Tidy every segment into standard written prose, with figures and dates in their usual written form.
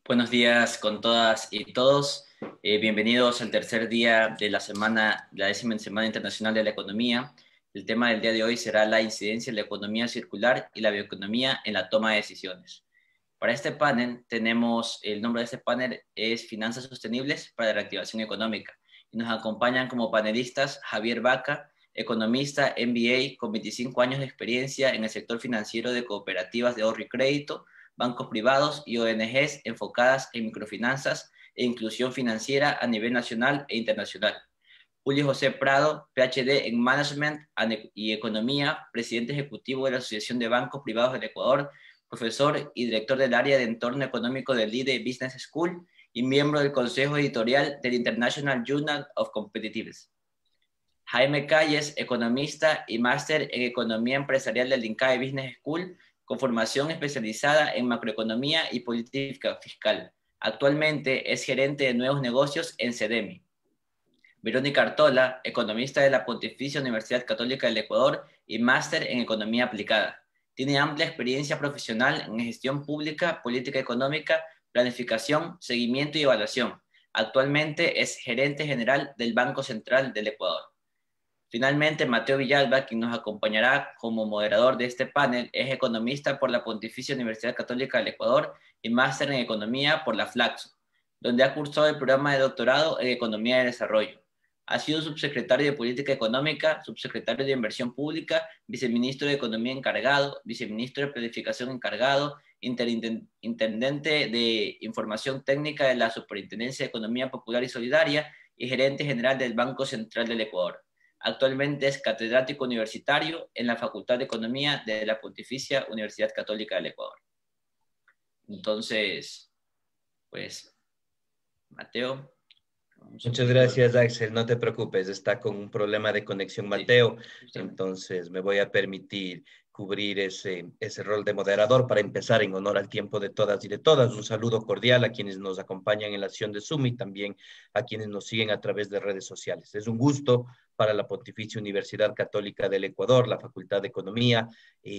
Buenos días con todas y todos. Bienvenidos al tercer día de la semana, la 10ª Semana Internacional de la Economía. El tema del día de hoy será la incidencia de la economía circular y la bioeconomía en la toma de decisiones. Para este panel tenemos, el nombre de este panel es Finanzas Sostenibles para la Reactivación Económica. Y nos acompañan como panelistas Javier Vaca, economista MBA con 25 años de experiencia en el sector financiero de cooperativas de ahorro y crédito, bancos privados y ONGs enfocadas en microfinanzas e inclusión financiera a nivel nacional e internacional. Julio José Prado, PhD en Management y Economía, presidente ejecutivo de la Asociación de Bancos Privados del Ecuador, profesor y director del área de entorno económico del Lide Business School y miembro del consejo editorial del International Journal of Competitiveness. Jaime Calles, economista y máster en Economía Empresarial del INCAE Business School, con formación especializada en macroeconomía y política fiscal. Actualmente es gerente de nuevos negocios en CEDEMI. Verónica Artola, economista de la Pontificia Universidad Católica del Ecuador y máster en Economía Aplicada. Tiene amplia experiencia profesional en gestión pública, política económica, planificación, seguimiento y evaluación. Actualmente es gerente general del Banco Central del Ecuador. Finalmente, Mateo Villalba, quien nos acompañará como moderador de este panel, es economista por la Pontificia Universidad Católica del Ecuador y máster en Economía por la Flaxo, donde ha cursado el programa de doctorado en Economía de Desarrollo. Ha sido subsecretario de Política Económica, subsecretario de Inversión Pública, viceministro de Economía encargado, viceministro de Planificación encargado, intendente de Información Técnica de la Superintendencia de Economía Popular y Solidaria y gerente general del Banco Central del Ecuador. Actualmente es catedrático universitario en la Facultad de Economía de la Pontificia Universidad Católica del Ecuador. Entonces, pues, Mateo. Un Muchas segundo. gracias, Axel. No te preocupes, está con un problema de conexión Sí, Mateo, justamente. entonces me voy a permitir cubrir ese rol de moderador para empezar en honor al tiempo de todas y de todas. Un saludo cordial a quienes nos acompañan en la sesión de Zoom y también a quienes nos siguen a través de redes sociales. Es un gusto para la Pontificia Universidad Católica del Ecuador, la Facultad de Economía,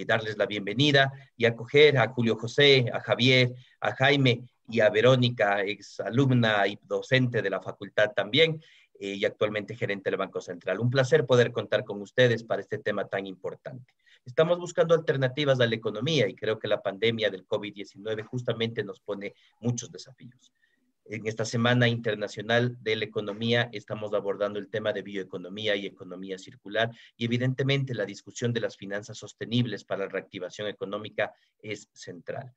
darles la bienvenida y acoger a Julio José, a Javier, a Jaime y a Verónica, ex alumna y docente de la facultad también, y actualmente gerente del Banco Central. Un placer poder contar con ustedes para este tema tan importante. Estamos buscando alternativas a la economía y creo que la pandemia del COVID-19 justamente nos pone muchos desafíos. En esta Semana Internacional de la Economía estamos abordando el tema de bioeconomía y economía circular y evidentemente la discusión de las finanzas sostenibles para la reactivación económica es central.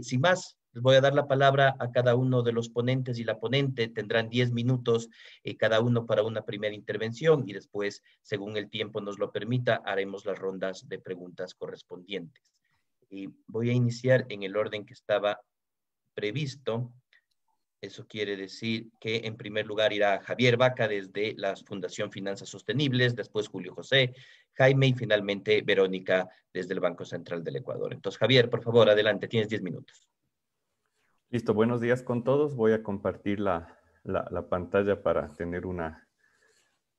Sin más, les voy a dar la palabra a cada uno de los ponentes y la ponente. Tendrán 10 minutos cada uno para una primera intervención y después, según el tiempo nos lo permita, haremos las rondas de preguntas correspondientes. Voy a iniciar en el orden que estaba previsto. Eso quiere decir que en primer lugar irá Javier Vaca desde la Fundación Finanzas Sostenibles, después Julio José, Jaime y finalmente Verónica desde el Banco Central del Ecuador. Entonces, Javier, por favor, adelante, tienes 10 minutos. Listo, buenos días con todos. Voy a compartir la pantalla para tener una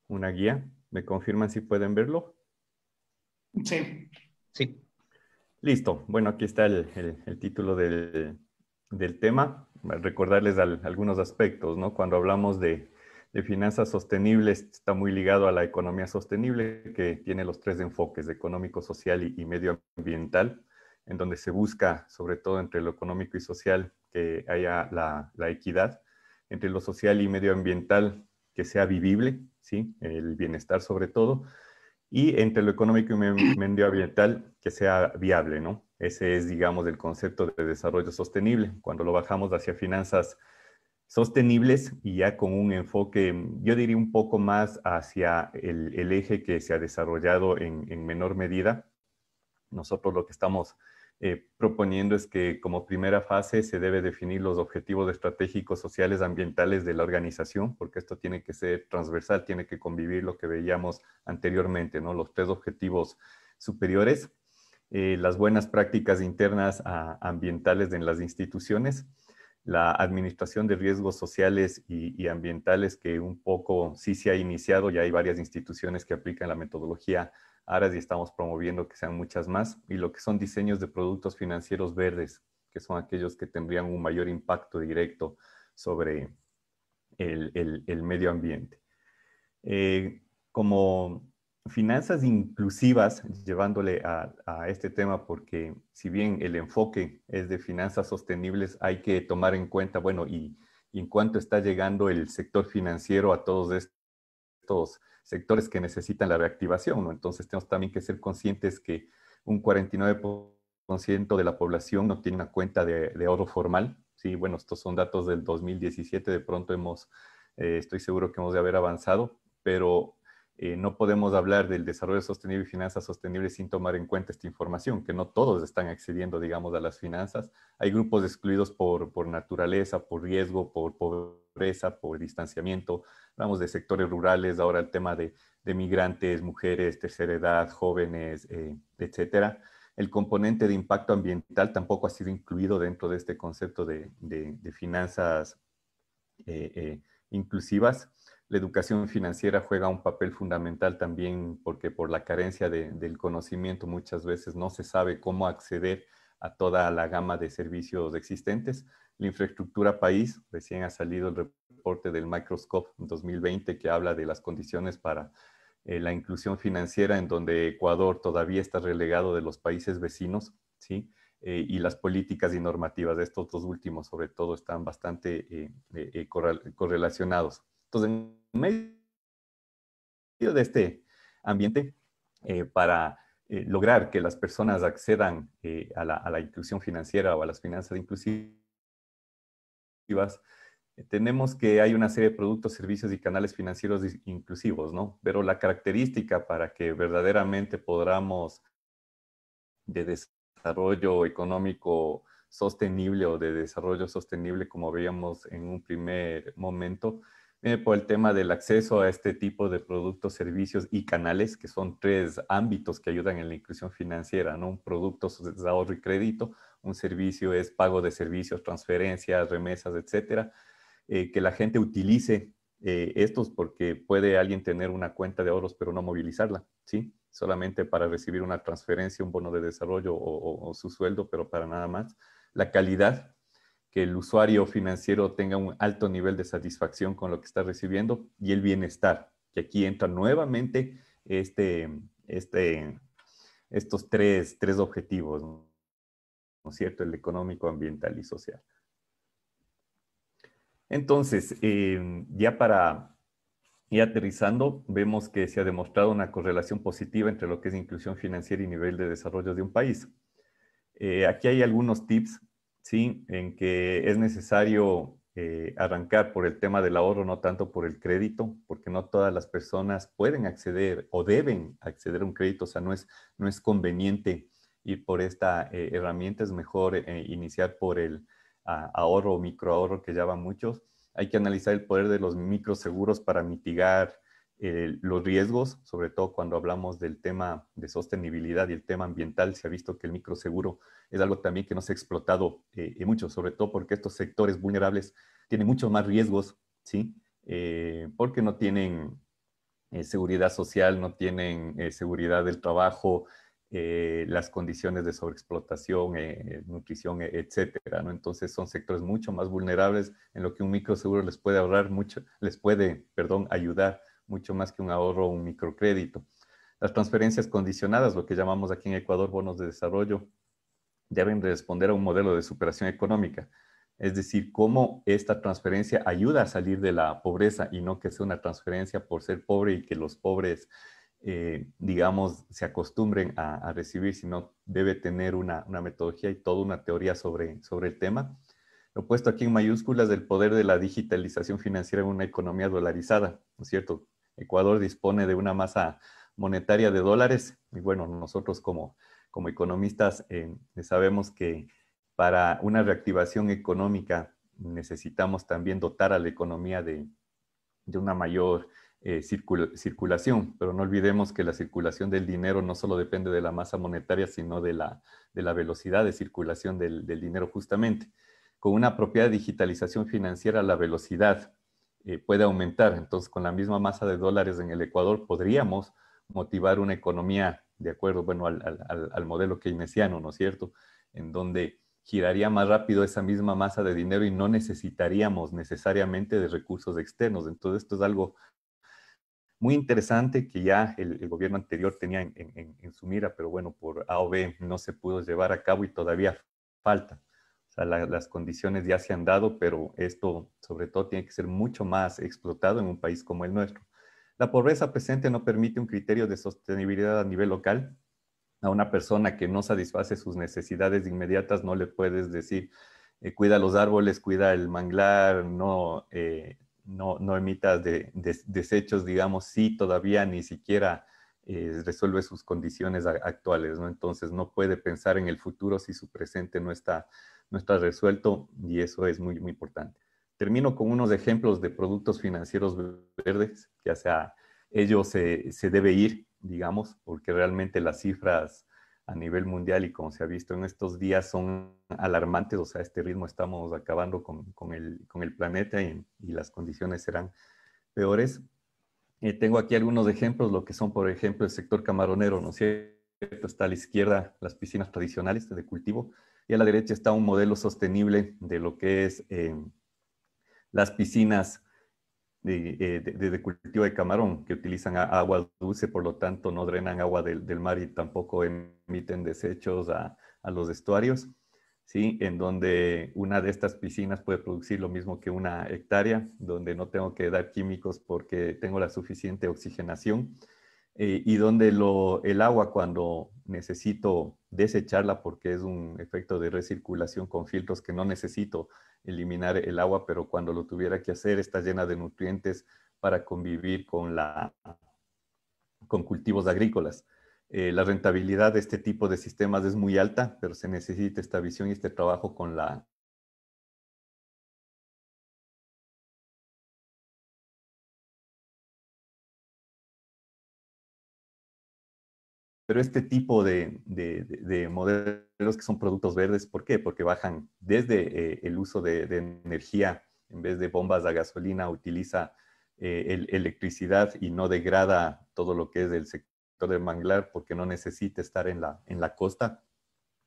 guía. ¿Me confirman si pueden verlo? Sí. Sí. Listo. Bueno, aquí está el título del tema. Recordarles algunos aspectos, ¿no? Cuando hablamos de finanzas sostenibles, está muy ligado a la economía sostenible, que tiene los tres enfoques, económico, social y medioambiental, en donde se busca, sobre todo entre lo económico y social, que haya la equidad, entre lo social y medioambiental, que sea vivible, ¿sí? El bienestar sobre todo, y entre lo económico y medioambiental que sea viable, ¿no? Ese es, digamos, el concepto de desarrollo sostenible. Cuando lo bajamos hacia finanzas sostenibles y ya con un enfoque, yo diría un poco más hacia el eje que se ha desarrollado en menor medida, nosotros lo que estamos proponiendo es que como primera fase se debe definir los objetivos estratégicos sociales ambientales de la organización, porque esto tiene que ser transversal, tiene que convivir lo que veíamos anteriormente, ¿no? Los tres objetivos superiores, las buenas prácticas internas ambientales en las instituciones, la administración de riesgos sociales y ambientales que un poco sí se ha iniciado, ya hay varias instituciones que aplican la metodología ARAS y estamos promoviendo que sean muchas más, y lo que son diseños de productos financieros verdes, que son aquellos que tendrían un mayor impacto directo sobre el medio ambiente. Como finanzas inclusivas, llevándole a este tema, porque si bien el enfoque es de finanzas sostenibles, hay que tomar en cuenta, bueno, y en cuánto está llegando el sector financiero a todos estos sectores que necesitan la reactivación, ¿no? Entonces tenemos también que ser conscientes que un 49% de la población no tiene una cuenta de ahorro formal. Sí, bueno, estos son datos del 2017, de pronto estoy seguro que hemos de haber avanzado, pero no podemos hablar del desarrollo sostenible y finanzas sostenibles sin tomar en cuenta esta información, que no todos están accediendo, digamos, a las finanzas. Hay grupos excluidos por naturaleza, por riesgo, por pobreza, por distanciamiento. Hablamos de sectores rurales, ahora el tema de migrantes, mujeres, tercera edad, jóvenes, etcétera. El componente de impacto ambiental tampoco ha sido incluido dentro de este concepto de finanzas inclusivas. La educación financiera juega un papel fundamental también porque por la carencia del conocimiento muchas veces no se sabe cómo acceder a toda la gama de servicios existentes. La infraestructura país, recién ha salido el reporte del Microscope 2020 que habla de las condiciones para la inclusión financiera en donde Ecuador todavía está relegado de los países vecinos, ¿sí? Y las políticas y normativas de estos dos últimos, sobre todo, están bastante correlacionados. Entonces, en medio de este ambiente, para lograr que las personas accedan a la inclusión financiera o a las finanzas inclusivas, tenemos que hay una serie de productos, servicios y canales financieros inclusivos, ¿no? Pero la característica para que verdaderamente podamos de desarrollo económico sostenible o de desarrollo sostenible, como veíamos en un primer momento, por el tema del acceso a este tipo de productos, servicios y canales, que son tres ámbitos que ayudan en la inclusión financiera, ¿no? Un producto es ahorro y crédito, un servicio es pago de servicios, transferencias, remesas, etcétera. Que la gente utilice estos porque puede alguien tener una cuenta de ahorros pero no movilizarla, ¿sí? Solamente para recibir una transferencia, un bono de desarrollo o su sueldo, pero para nada más. La calidad, que el usuario financiero tenga un alto nivel de satisfacción con lo que está recibiendo y el bienestar, que aquí entra nuevamente estos tres objetivos, ¿no es cierto? El económico, ambiental y social. Entonces, ya para ir aterrizando, vemos que se ha demostrado una correlación positiva entre lo que es inclusión financiera y nivel de desarrollo de un país. Aquí hay algunos tips, ¿sí? En que es necesario arrancar por el tema del ahorro, no tanto por el crédito, porque no todas las personas pueden acceder o deben acceder a un crédito, o sea, no es conveniente ir por esta herramienta, es mejor iniciar por el ahorro o microahorro que llaman muchos. Hay que analizar el poder de los microseguros para mitigar los riesgos, sobre todo cuando hablamos del tema de sostenibilidad y el tema ambiental. Se ha visto que el microseguro es algo también que no se ha explotado mucho, sobre todo porque estos sectores vulnerables tienen muchos más riesgos, ¿sí? Porque no tienen seguridad social, no tienen seguridad del trabajo, las condiciones de sobreexplotación, nutrición, etcétera, ¿no? Entonces son sectores mucho más vulnerables en lo que un microseguro les puede ahorrar mucho, les puede, perdón, ayudar mucho más que un ahorro o un microcrédito. Las transferencias condicionadas, lo que llamamos aquí en Ecuador bonos de desarrollo, deben responder a un modelo de superación económica. Es decir, cómo esta transferencia ayuda a salir de la pobreza y no que sea una transferencia por ser pobre y que los pobres, digamos, se acostumbren a recibir, sino debe tener una metodología y toda una teoría sobre el tema. Lo he puesto aquí en mayúsculas del poder de la digitalización financiera en una economía dolarizada, ¿no es cierto? Ecuador dispone de una masa monetaria de dólares y bueno, nosotros como economistas sabemos que para una reactivación económica necesitamos también dotar a la economía de una mayor circulación, pero no olvidemos que la circulación del dinero no solo depende de la masa monetaria, sino de la velocidad de circulación del dinero justamente. Con una apropiada digitalización financiera, la velocidad puede aumentar. Entonces, con la misma masa de dólares en el Ecuador, podríamos motivar una economía de acuerdo, bueno, al modelo keynesiano, ¿no es cierto? En donde giraría más rápido esa misma masa de dinero y no necesitaríamos necesariamente de recursos externos. Entonces, esto es algo muy interesante que ya el gobierno anterior tenía en su mira, pero bueno, por A o B no se pudo llevar a cabo y todavía falta. O sea, las condiciones ya se han dado, pero esto sobre todo tiene que ser mucho más explotado en un país como el nuestro. La pobreza presente no permite un criterio de sostenibilidad a nivel local. A una persona que no satisface sus necesidades inmediatas no le puedes decir, cuida los árboles, cuida el manglar, no emitas desechos, digamos, si todavía ni siquiera resuelve sus condiciones actuales, ¿no? Entonces no puede pensar en el futuro si su presente no está resuelto, y eso es muy, muy importante. Termino con unos ejemplos de productos financieros verdes, que hacia ellos se debe ir, digamos, porque realmente las cifras a nivel mundial y como se ha visto en estos días son alarmantes. O sea, a este ritmo estamos acabando con el planeta y las condiciones serán peores. Tengo aquí algunos ejemplos, lo que son, por ejemplo, el sector camaronero, ¿no es cierto? Está a la izquierda las piscinas tradicionales de cultivo y a la derecha está un modelo sostenible de lo que es las piscinas de cultivo de camarón, que utilizan agua dulce, por lo tanto no drenan agua del mar y tampoco emiten desechos a los estuarios, ¿sí? En donde una de estas piscinas puede producir lo mismo que una hectárea, donde no tengo que dar químicos porque tengo la suficiente oxigenación, y donde el agua, cuando necesito desecharla porque es un efecto de recirculación con filtros que no necesito eliminar el agua, pero cuando lo tuviera que hacer está llena de nutrientes para convivir con cultivos agrícolas. La rentabilidad de este tipo de sistemas es muy alta, pero se necesita esta visión y este trabajo con la Pero este tipo de modelos que son productos verdes, ¿por qué? Porque bajan desde el uso de energía, en vez de bombas a gasolina, utiliza electricidad y no degrada todo lo que es el sector del manglar, porque no necesita estar en la costa,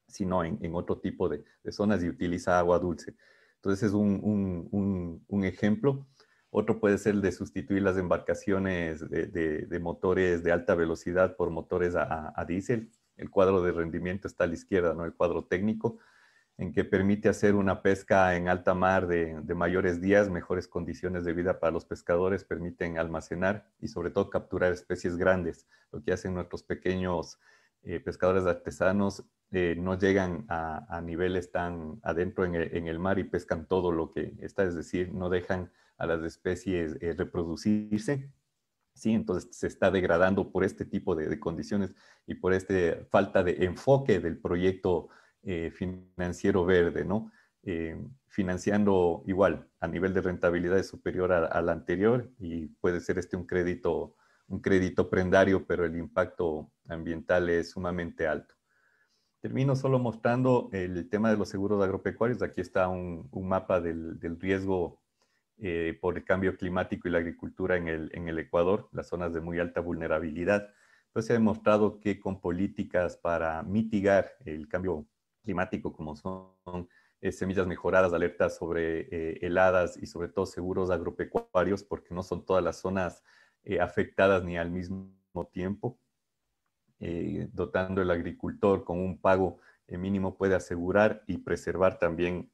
sino en otro tipo de zonas, y utiliza agua dulce. Entonces es un ejemplo. Otro puede ser el de sustituir las embarcaciones de motores de alta velocidad por motores a diésel. El cuadro de rendimiento está a la izquierda, ¿no? El cuadro técnico, en que permite hacer una pesca en alta mar de mayores días, mejores condiciones de vida para los pescadores, permiten almacenar y sobre todo capturar especies grandes. Lo que hacen nuestros pequeños pescadores artesanos, no llegan a niveles tan adentro en el mar y pescan todo lo que está, es decir, no dejan a las especies reproducirse. Sí, entonces se está degradando por este tipo de condiciones y por esta falta de enfoque del proyecto financiero verde, ¿no? Financiando igual a nivel de rentabilidad superior al anterior, y puede ser un crédito prendario, pero el impacto ambiental es sumamente alto. Termino solo mostrando el tema de los seguros agropecuarios. Aquí está un mapa del riesgo por el cambio climático y la agricultura en el Ecuador, las zonas de muy alta vulnerabilidad. Entonces se ha demostrado que con políticas para mitigar el cambio climático, como son semillas mejoradas, alertas sobre heladas y sobre todo seguros agropecuarios, porque no son todas las zonas afectadas ni al mismo tiempo, dotando el agricultor con un pago mínimo, puede asegurar y preservar también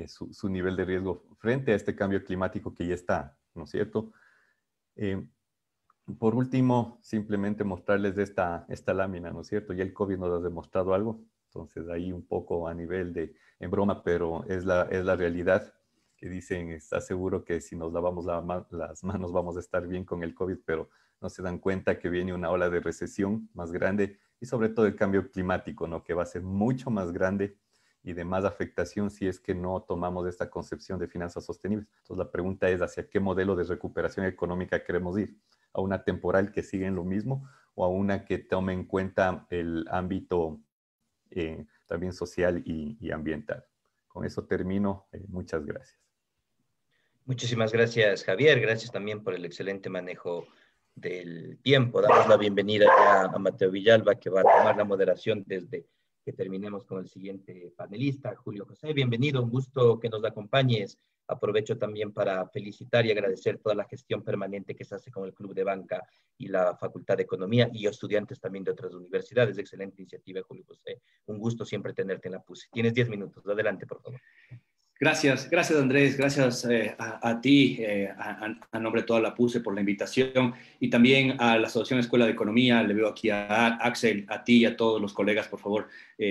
su nivel de riesgo frente a este cambio climático que ya está, ¿no es cierto? Por último, simplemente mostrarles esta lámina, ¿no es cierto? Ya el COVID nos ha demostrado algo, entonces ahí un poco a nivel en broma, pero es la realidad, que dicen, está seguro que si nos lavamos las manos vamos a estar bien con el COVID, pero no se dan cuenta que viene una ola de recesión más grande y sobre todo el cambio climático, ¿no? Que va a ser mucho más grande y de más afectación si es que no tomamos esta concepción de finanzas sostenibles. Entonces la pregunta es, ¿hacia qué modelo de recuperación económica queremos ir? ¿A una temporal que siga en lo mismo o a una que tome en cuenta el ámbito también social y ambiental? Con eso termino. Muchas gracias. Muchísimas gracias, Javier. Gracias también por el excelente manejo del tiempo. Damos la bienvenida ya a Mateo Villalba, que va a tomar la moderación desde que terminemos con el siguiente panelista, Julio José. Bienvenido, un gusto que nos acompañes. Aprovecho también para felicitar y agradecer toda la gestión permanente que se hace con el Club de Banca y la Facultad de Economía y estudiantes también de otras universidades. Excelente iniciativa, Julio José. Un gusto siempre tenerte en la PUSE. Tienes 10 minutos. Adelante, por favor. Gracias Andrés, gracias a ti, a nombre de toda la PUSE por la invitación y también a la Asociación Escuela de Economía. Le veo aquí a Axel, a ti y a todos los colegas, por favor,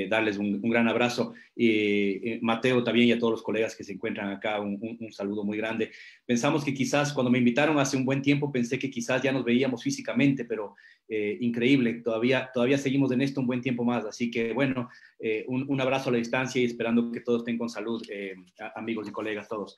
darles un gran abrazo. Y Mateo también y a todos los colegas que se encuentran acá, un saludo muy grande. Pensamos que quizás cuando me invitaron hace un buen tiempo pensé que quizás ya nos veíamos físicamente, pero increíble, todavía seguimos en esto un buen tiempo más, así que bueno, un abrazo a la distancia y esperando que todos estén con salud, amigos y colegas todos.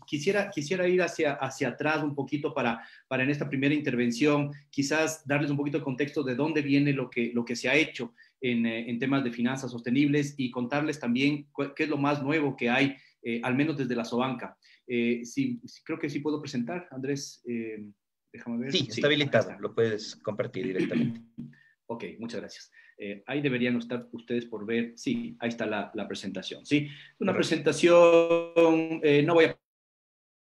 Quisiera ir hacia atrás un poquito para en esta primera intervención, quizás darles un poquito de contexto de dónde viene lo que se ha hecho en temas de finanzas sostenibles y contarles también qué es lo más nuevo que hay, al menos desde la Sobanca. Sí, creo que sí puedo presentar, Andrés. Déjame ver. Sí, está habilitado, lo puedes compartir directamente. Ok, muchas gracias. Ahí deberían estar ustedes por ver. Sí, ahí está la presentación. Sí, una presentación, no voy a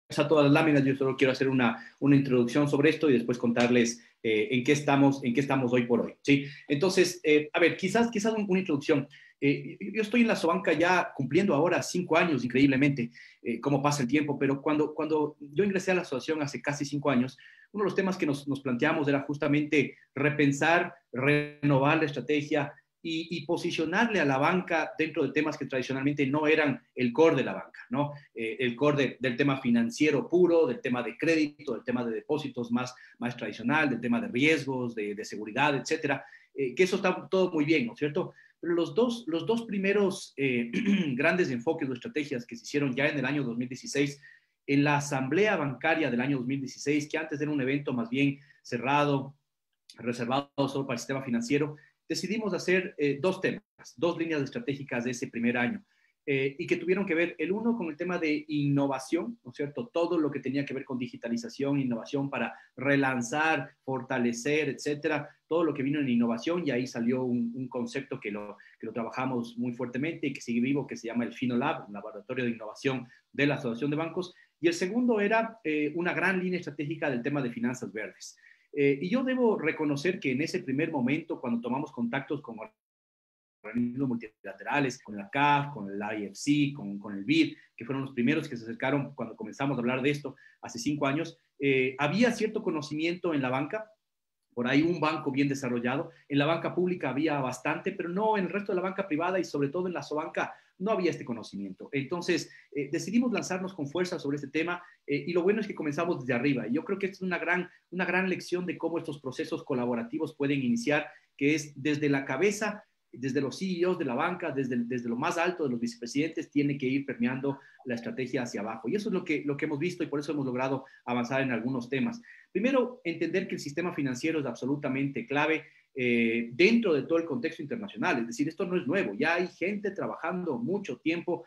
pasar todas las láminas, yo solo quiero hacer una introducción sobre esto y después contarles en qué estamos hoy por hoy. ¿Sí? Entonces, a ver, quizás una introducción. Yo estoy en la Sobanca ya cumpliendo ahora 5 años, increíblemente, cómo pasa el tiempo, pero cuando yo ingresé a la asociación hace casi 5 años, uno de los temas que nos planteamos era justamente repensar, renovar la estrategia y posicionarle a la banca dentro de temas que tradicionalmente no eran el core de la banca, ¿no? El core del tema financiero puro, del tema de crédito, del tema de depósitos más tradicional, del tema de riesgos, de seguridad, etcétera, que eso está todo muy bien, ¿no es cierto? Pero los dos primeros grandes enfoques o estrategias que se hicieron ya en el año 2016, en la asamblea bancaria del año 2016, que antes era un evento más bien cerrado, reservado solo para el sistema financiero, decidimos hacer dos temas, dos líneas estratégicas de ese primer año, y que tuvieron que ver, el uno con el tema de innovación, ¿no es cierto? Todo lo que tenía que ver con digitalización, innovación para relanzar, fortalecer, etcétera, todo lo que vino en innovación, y ahí salió un concepto que lo trabajamos muy fuertemente y que sigue vivo, que se llama el FinoLab, un laboratorio de innovación de la Asociación de Bancos, y el segundo era una gran línea estratégica del tema de finanzas verdes. Y yo debo reconocer que en ese primer momento, cuando tomamos contactos con organismos multilaterales, con la CAF, con el IFC, con el BID, que fueron los primeros que se acercaron cuando comenzamos a hablar de esto hace 5 años, había cierto conocimiento en la banca, por ahí un banco bien desarrollado. En la banca pública había bastante, pero no en el resto de la banca privada y sobre todo en la Sobanca no había este conocimiento. Entonces, decidimos lanzarnos con fuerza sobre este tema y lo bueno es que comenzamos desde arriba. Y yo creo que es una gran lección de cómo estos procesos colaborativos pueden iniciar, que es desde la cabeza, desde los CEOs de la banca, desde lo más alto de los vicepresidentes, tiene que ir permeando la estrategia hacia abajo. Y eso es lo que hemos visto y por eso hemos logrado avanzar en algunos temas. Primero, entender que el sistema financiero es absolutamente clave dentro de todo el contexto internacional. Es decir, esto no es nuevo. Ya hay gente trabajando mucho tiempo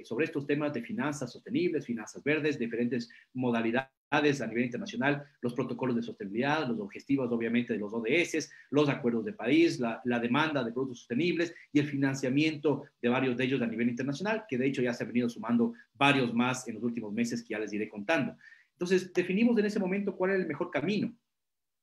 sobre estos temas de finanzas sostenibles, finanzas verdes, diferentes modalidades a nivel internacional, los protocolos de sostenibilidad, los objetivos obviamente de los ODS, los acuerdos de París, la demanda de productos sostenibles y el financiamiento de varios de ellos a nivel internacional, que de hecho ya se han venido sumando varios más en los últimos meses que ya les iré contando. Entonces, definimos en ese momento cuál era el mejor camino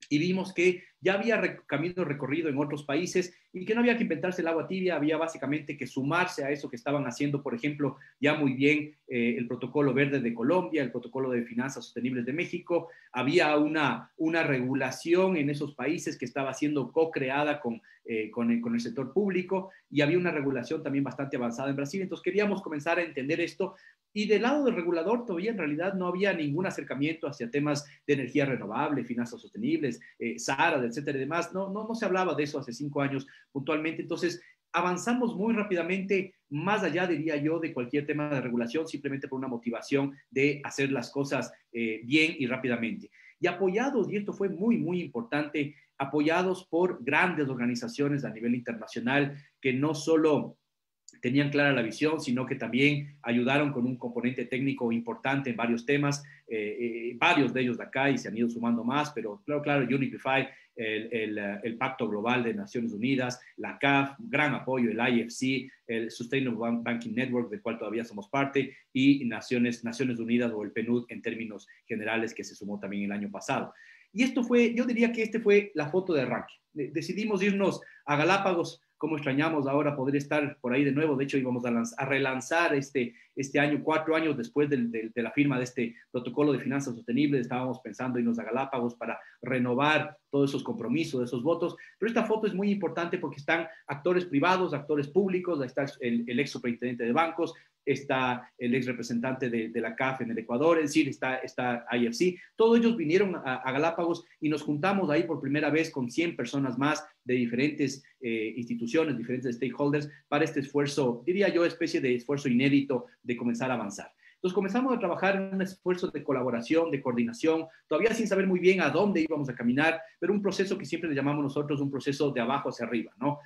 y vimos que ya había camino recorrido en otros países y que no había que inventarse el agua tibia, había básicamente que sumarse a eso que estaban haciendo, por ejemplo, ya muy bien el protocolo verde de Colombia, el protocolo de finanzas sostenibles de México, había una regulación en esos países que estaba siendo co-creada con el sector público y había una regulación también bastante avanzada en Brasil, entonces queríamos comenzar a entender esto. Y del lado del regulador todavía en realidad no había ningún acercamiento hacia temas de energía renovable, finanzas sostenibles, SARA, etcétera y demás. No se hablaba de eso hace 5 años puntualmente. Entonces avanzamos muy rápidamente, más allá, diría yo, de cualquier tema de regulación, simplemente por una motivación de hacer las cosas bien y rápidamente. Y apoyados, y esto fue muy, muy importante, apoyados por grandes organizaciones a nivel internacional que no solo tenían clara la visión, sino que también ayudaron con un componente técnico importante en varios temas, varios de ellos de acá y se han ido sumando más, pero claro, Unify, el Pacto Global de Naciones Unidas, la CAF, gran apoyo, el IFC, el Sustainable Banking Network, del cual todavía somos parte, y Naciones Unidas o el PNUD en términos generales, que se sumó también el año pasado. Y esto fue, yo diría que este fue la foto de arranque. Decidimos irnos a Galápagos. Cómo extrañamos ahora poder estar por ahí de nuevo. De hecho, íbamos a relanzar este año, 4 años después de la firma de este protocolo de finanzas sostenibles. Estábamos pensando irnos a Galápagos para renovar todos esos compromisos, esos votos. Pero esta foto es muy importante porque están actores privados, actores públicos. Ahí está el ex superintendente de bancos, está el ex representante de la CAF en el Ecuador, es decir, está IFC. Todos ellos vinieron a Galápagos y nos juntamos ahí por primera vez con 100 personas más de diferentes instituciones, diferentes stakeholders, para este esfuerzo, diría yo, especie de esfuerzo inédito de comenzar a avanzar. Entonces comenzamos a trabajar en un esfuerzo de colaboración, de coordinación, todavía sin saber muy bien a dónde íbamos a caminar, pero un proceso que siempre le llamamos nosotros un proceso de abajo hacia arriba, ¿no?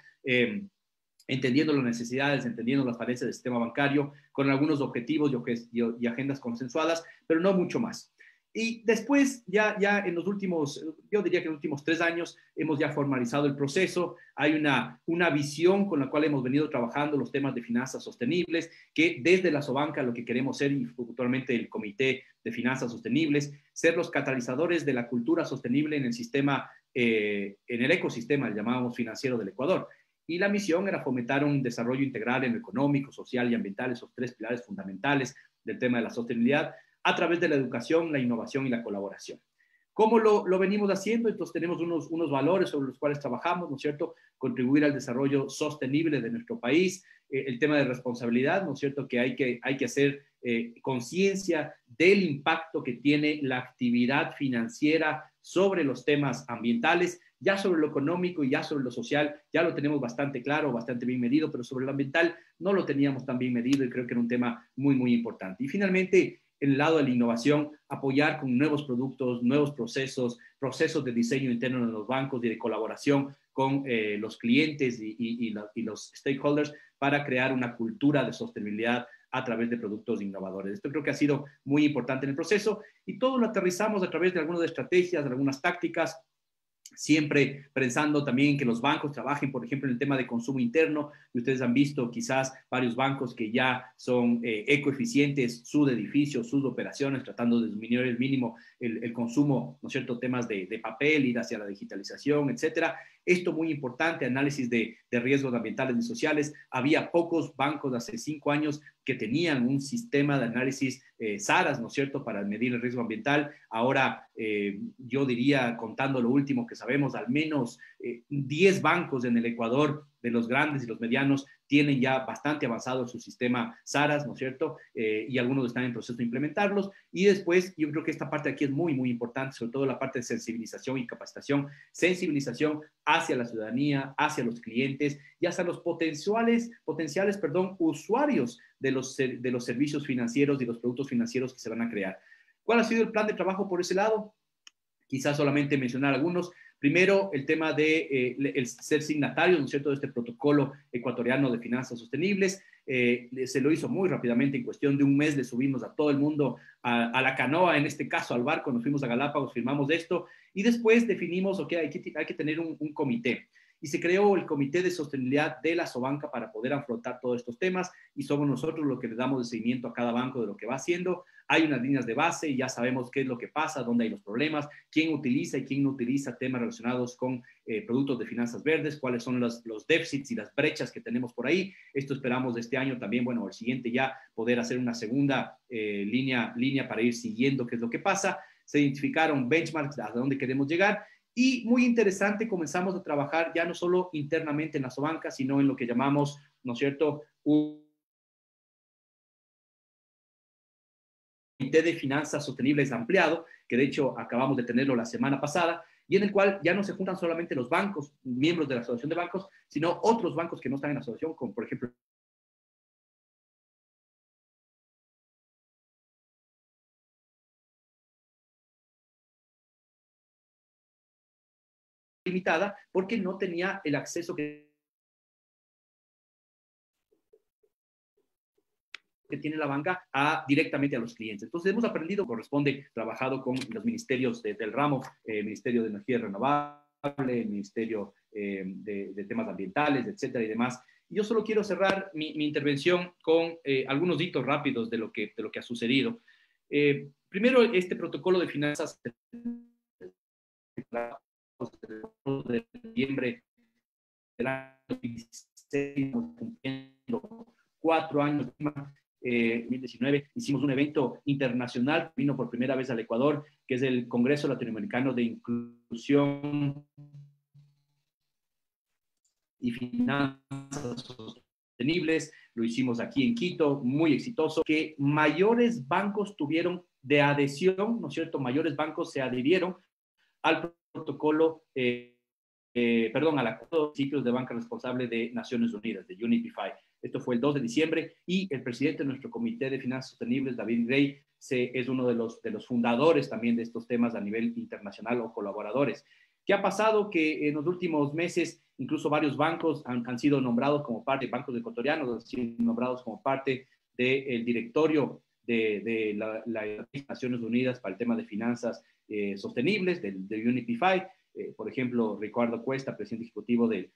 Entendiendo las necesidades, entendiendo las falencias del sistema bancario, con algunos objetivos y agendas consensuadas, pero no mucho más. Y después, ya en los últimos, yo diría que en los últimos 3 años, hemos ya formalizado el proceso. Hay una visión con la cual hemos venido trabajando los temas de finanzas sostenibles, que desde la Sobanca lo que queremos ser, y futuramente el Comité de Finanzas Sostenibles, ser los catalizadores de la cultura sostenible en el sistema, en el ecosistema, el llamábamos financiero del Ecuador. Y la misión era fomentar un desarrollo integral en lo económico, social y ambiental, esos 3 pilares fundamentales del tema de la sostenibilidad, a través de la educación, la innovación y la colaboración. ¿Cómo lo venimos haciendo? Entonces tenemos unos valores sobre los cuales trabajamos, ¿no es cierto? Contribuir al desarrollo sostenible de nuestro país, el tema de responsabilidad, ¿no es cierto? Que hay que hacer conciencia del impacto que tiene la actividad financiera sobre los temas ambientales. Ya sobre lo económico y ya sobre lo social, ya lo tenemos bastante claro, bastante bien medido, pero sobre lo ambiental no lo teníamos tan bien medido y creo que era un tema muy, muy importante. Y finalmente, en el lado de la innovación, apoyar con nuevos productos, nuevos procesos de diseño interno de los bancos y de colaboración con los clientes y los stakeholders para crear una cultura de sostenibilidad a través de productos innovadores. Esto creo que ha sido muy importante en el proceso y todo lo aterrizamos a través de algunas estrategias, de algunas tácticas, siempre pensando también en que los bancos trabajen, por ejemplo, en el tema de consumo interno, y ustedes han visto quizás varios bancos que ya son ecoeficientes, sus edificios, sus operaciones, tratando de disminuir el mínimo el consumo, ¿no es cierto?, temas de papel, ir hacia la digitalización, etcétera. Esto muy importante, análisis de riesgos ambientales y sociales. Había pocos bancos hace 5 años que tenían un sistema de análisis SARAS, ¿no es cierto?, para medir el riesgo ambiental. Ahora, yo diría, contando lo último que sabemos, al menos 10 bancos en el Ecuador, de los grandes y los medianos, tienen ya bastante avanzado su sistema SARAS, ¿no es cierto? Y algunos están en proceso de implementarlos. Y después, yo creo que esta parte de aquí es muy, muy importante, sobre todo la parte de sensibilización y capacitación. Sensibilización hacia la ciudadanía, hacia los clientes y hacia los potenciales, usuarios de los servicios financieros y los productos financieros que se van a crear. ¿Cuál ha sido el plan de trabajo por ese lado? Quizás solamente mencionar algunos. Primero, el tema de el ser signatarios, ¿no es cierto?, de este protocolo ecuatoriano de finanzas sostenibles. Se lo hizo muy rápidamente, en cuestión de un mes le subimos a todo el mundo a la canoa, en este caso al barco, nos fuimos a Galápagos, firmamos esto y después definimos, ok, hay que tener un comité. Y se creó el Comité de Sostenibilidad de la Sobanca para poder afrontar todos estos temas y somos nosotros los que le damos el seguimiento a cada banco de lo que va haciendo. Hay unas líneas de base y ya sabemos qué es lo que pasa, dónde hay los problemas, quién utiliza y quién no utiliza temas relacionados con productos de finanzas verdes, cuáles son los déficits y las brechas que tenemos por ahí. Esto esperamos de este año también, bueno, el siguiente ya poder hacer una segunda línea para ir siguiendo qué es lo que pasa. Se identificaron benchmarks a dónde queremos llegar. Y muy interesante, comenzamos a trabajar ya no solo internamente en la Sobanca, sino en lo que llamamos, ¿no es cierto?, un comité de finanzas sostenibles ampliado, que de hecho acabamos de tenerlo la semana pasada, y en el cual ya no se juntan solamente los bancos, miembros de la Asociación de Bancos, sino otros bancos que no están en la asociación, como por ejemplo limitada, porque no tenía el acceso que tiene la banca directamente a los clientes. Entonces hemos aprendido, corresponde, trabajado con los ministerios del ramo, Ministerio de Energía Renovable, el Ministerio de Temas Ambientales, etcétera y demás. Yo solo quiero cerrar mi intervención con algunos hitos rápidos de lo que ha sucedido. Primero, este protocolo de finanzas de noviembre del año 2016, cumpliendo 4 años, 2019, hicimos un evento internacional, vino por primera vez al Ecuador, que es el Congreso Latinoamericano de Inclusión y Finanzas Sostenibles. Lo hicimos aquí en Quito, muy exitoso, que mayores bancos tuvieron de adhesión, ¿no es cierto? Mayores bancos se adhirieron al protocolo, al acuerdo de ciclos de banca responsable de Naciones Unidas, de UNEP-FI. Esto fue el 2 de diciembre y el presidente de nuestro Comité de Finanzas Sostenibles, David Rey, es uno de los fundadores también de estos temas a nivel internacional o colaboradores. ¿Qué ha pasado? Que en los últimos meses incluso varios bancos han sido nombrados como parte, bancos ecuatorianos han sido nombrados como parte del directorio de las Naciones Unidas para el tema de finanzas sostenibles, del UNEP-FI. Por ejemplo, Ricardo Cuesta, presidente ejecutivo del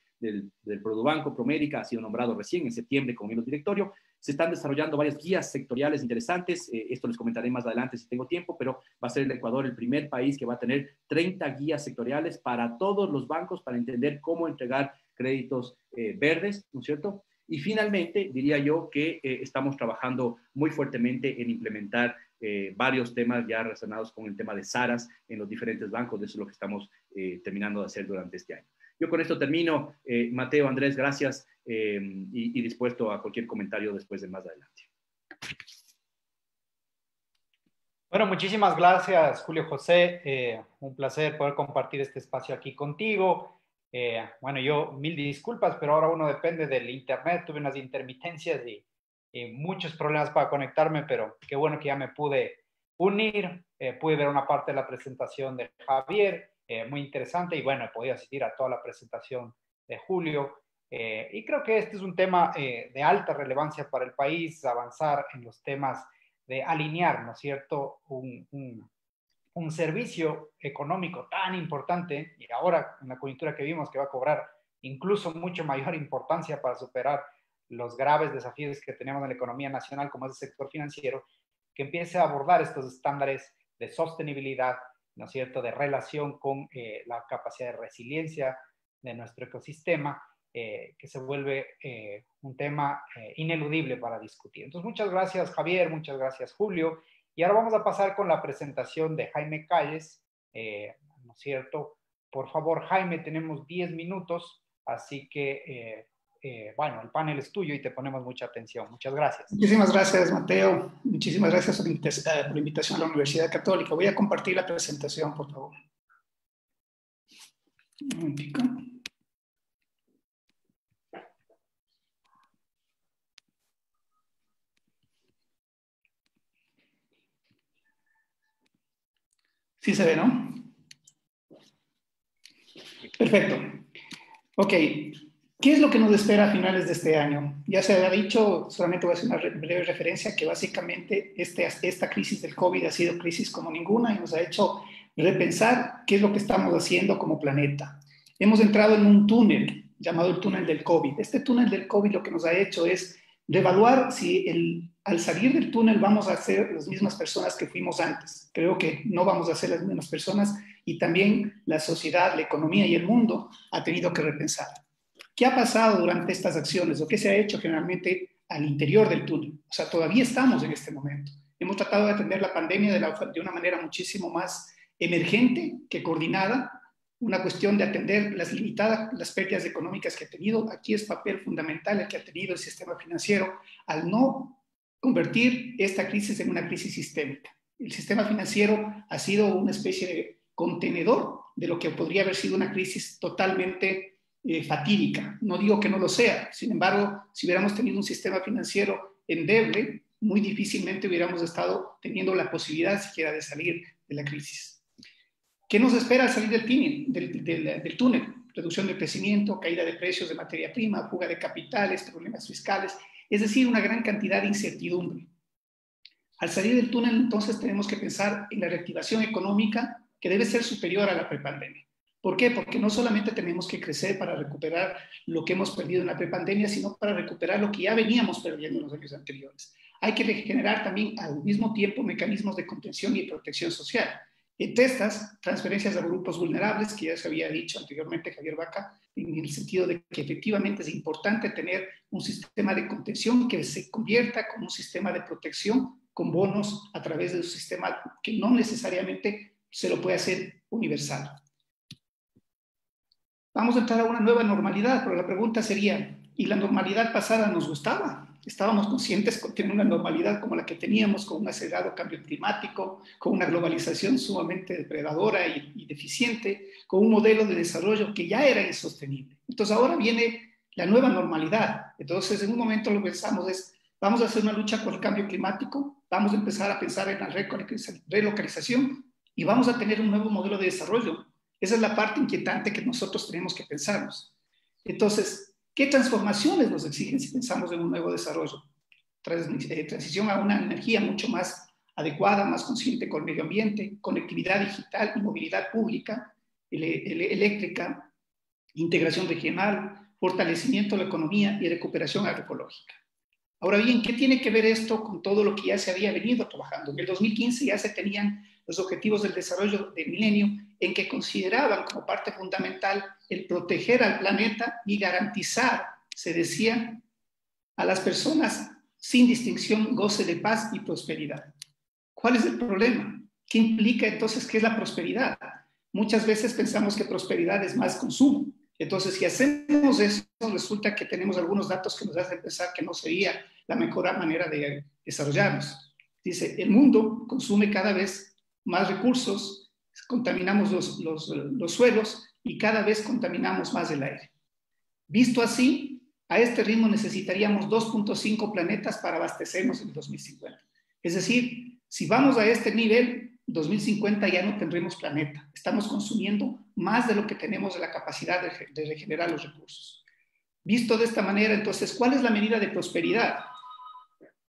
Produbanco Promérica, ha sido nombrado recién en septiembre como miembro del directorio. Se están desarrollando varias guías sectoriales interesantes. Esto les comentaré más adelante si tengo tiempo, pero va a ser el Ecuador el primer país que va a tener 30 guías sectoriales para todos los bancos para entender cómo entregar créditos verdes, ¿no es cierto? Y finalmente, diría yo que estamos trabajando muy fuertemente en implementar varios temas ya relacionados con el tema de SARAS en los diferentes bancos. Eso es lo que estamos terminando de hacer durante este año. Yo con esto termino. Mateo, Andrés, gracias y dispuesto a cualquier comentario después de más adelante. Bueno, muchísimas gracias, Julio José. Un placer poder compartir este espacio aquí contigo. Bueno, yo mil disculpas, pero ahora uno depende del internet. Tuve unas intermitencias y muchos problemas para conectarme, pero qué bueno que ya me pude unir. Pude ver una parte de la presentación de Javier, muy interesante, y bueno, he podido asistir a toda la presentación de Julio. Y creo que este es un tema de alta relevancia para el país, avanzar en los temas de alinear, ¿no es cierto?, un servicio económico tan importante, y ahora en la coyuntura que vimos que va a cobrar incluso mucho mayor importancia para superar los graves desafíos que tenemos en la economía nacional, como es el sector financiero, que empiece a abordar estos estándares de sostenibilidad, ¿no es cierto?, de relación con la capacidad de resiliencia de nuestro ecosistema, que se vuelve un tema ineludible para discutir. Entonces, muchas gracias, Javier, muchas gracias, Julio. Y ahora vamos a pasar con la presentación de Jaime Calles, ¿no es cierto? Por favor, Jaime, tenemos 10 minutos, así que, bueno, el panel es tuyo y te ponemos mucha atención. Muchas gracias. Muchísimas gracias, Mateo. Muchísimas gracias por la invitación a la Universidad Católica. Voy a compartir la presentación, por favor. Un momentico. Sí se ve, ¿no? Perfecto. Ok. ¿Qué es lo que nos espera a finales de este año? Ya se ha dicho, solamente voy a hacer una breve referencia, que básicamente esta crisis del COVID ha sido crisis como ninguna y nos ha hecho repensar qué es lo que estamos haciendo como planeta. Hemos entrado en un túnel llamado el túnel del COVID. Este túnel del COVID lo que nos ha hecho es reevaluar si al salir del túnel vamos a ser las mismas personas que fuimos antes. Creo que no vamos a ser las mismas personas y también la sociedad, la economía y el mundo ha tenido que repensar. ¿Qué ha pasado durante estas acciones o qué se ha hecho generalmente al interior del túnel? O sea, todavía estamos en este momento. Hemos tratado de atender la pandemia de una manera muchísimo más emergente que coordinada. Una cuestión de atender las pérdidas económicas que ha tenido. Aquí es papel fundamental el que ha tenido el sistema financiero al no convertir esta crisis en una crisis sistémica. El sistema financiero ha sido una especie de contenedor de lo que podría haber sido una crisis totalmente fatídica. No digo que no lo sea, sin embargo, si hubiéramos tenido un sistema financiero endeble, muy difícilmente hubiéramos estado teniendo la posibilidad siquiera de salir de la crisis. ¿Qué nos espera al salir del túnel? Reducción del crecimiento, caída de precios de materia prima, fuga de capitales, problemas fiscales, es decir, una gran cantidad de incertidumbre. Al salir del túnel, entonces, tenemos que pensar en la reactivación económica que debe ser superior a la prepandemia. ¿Por qué? Porque no solamente tenemos que crecer para recuperar lo que hemos perdido en la prepandemia, sino para recuperar lo que ya veníamos perdiendo en los años anteriores. Hay que generar también al mismo tiempo mecanismos de contención y protección social. Entre estas, transferencias a grupos vulnerables, que ya se había dicho anteriormente Javier Vaca, en el sentido de que efectivamente es importante tener un sistema de contención que se convierta como un sistema de protección con bonos a través de un sistema que no necesariamente se lo puede hacer universal. Vamos a entrar a una nueva normalidad, pero la pregunta sería, ¿y la normalidad pasada nos gustaba? Estábamos conscientes de tener una normalidad como la que teníamos, con un acelerado cambio climático, con una globalización sumamente depredadora y deficiente, con un modelo de desarrollo que ya era insostenible. Entonces ahora viene la nueva normalidad. Entonces en un momento lo que pensamos es, vamos a hacer una lucha con el cambio climático, vamos a empezar a pensar en la relocalización y vamos a tener un nuevo modelo de desarrollo. Esa es la parte inquietante que nosotros tenemos que pensarnos. Entonces, ¿qué transformaciones nos exigen si pensamos en un nuevo desarrollo? Transición a una energía mucho más adecuada, más consciente con el medio ambiente, conectividad digital y movilidad pública, eléctrica, integración regional, fortalecimiento de la economía y recuperación agroecológica. Ahora bien, ¿qué tiene que ver esto con todo lo que ya se había venido trabajando? En el 2015 ya se tenían los objetivos del desarrollo del milenio, en que consideraban como parte fundamental el proteger al planeta y garantizar, se decía, a las personas sin distinción goce de paz y prosperidad. ¿Cuál es el problema? ¿Qué implica entonces qué es la prosperidad? Muchas veces pensamos que prosperidad es más consumo. Entonces, si hacemos eso, resulta que tenemos algunos datos que nos hacen pensar que no sería la mejor manera de desarrollarnos. Dice, el mundo consume cada vez más recursos, contaminamos los suelos y cada vez contaminamos más el aire. Visto así, a este ritmo necesitaríamos 2.5 planetas para abastecernos en 2050. Es decir, si vamos a este nivel, 2050 ya no tendremos planeta. Estamos consumiendo más de lo que tenemos de la capacidad de regenerar los recursos. Visto de esta manera, entonces, ¿cuál es la medida de prosperidad?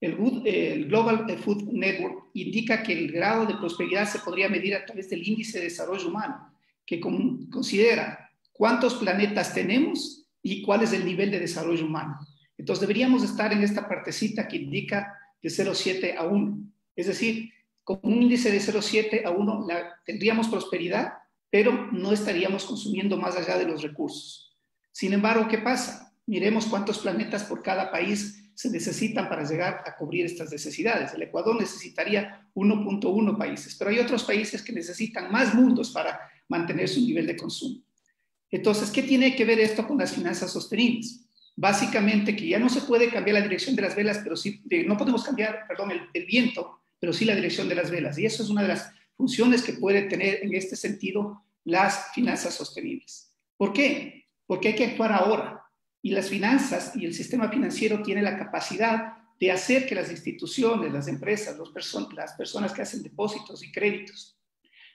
El Global Food Network indica que el grado de prosperidad se podría medir a través del índice de desarrollo humano, que considera cuántos planetas tenemos y cuál es el nivel de desarrollo humano. Entonces deberíamos estar en esta partecita que indica de 0,7 a 1. Es decir, con un índice de 0,7 a 1 tendríamos prosperidad, pero no estaríamos consumiendo más allá de los recursos. Sin embargo, ¿qué pasa? Miremos cuántos planetas por cada país se necesitan para llegar a cubrir estas necesidades. El Ecuador necesitaría 1.1 países, pero hay otros países que necesitan más mundos para mantener su nivel de consumo. Entonces, ¿qué tiene que ver esto con las finanzas sostenibles? Básicamente que ya no se puede cambiar la dirección de las velas, pero sí, no podemos cambiar, perdón, el viento, pero sí la dirección de las velas. Y eso es una de las funciones que puede tener en este sentido las finanzas sostenibles. ¿Por qué? Porque hay que actuar ahora. Y las finanzas y el sistema financiero tienen la capacidad de hacer que las instituciones, las empresas, las personas que hacen depósitos y créditos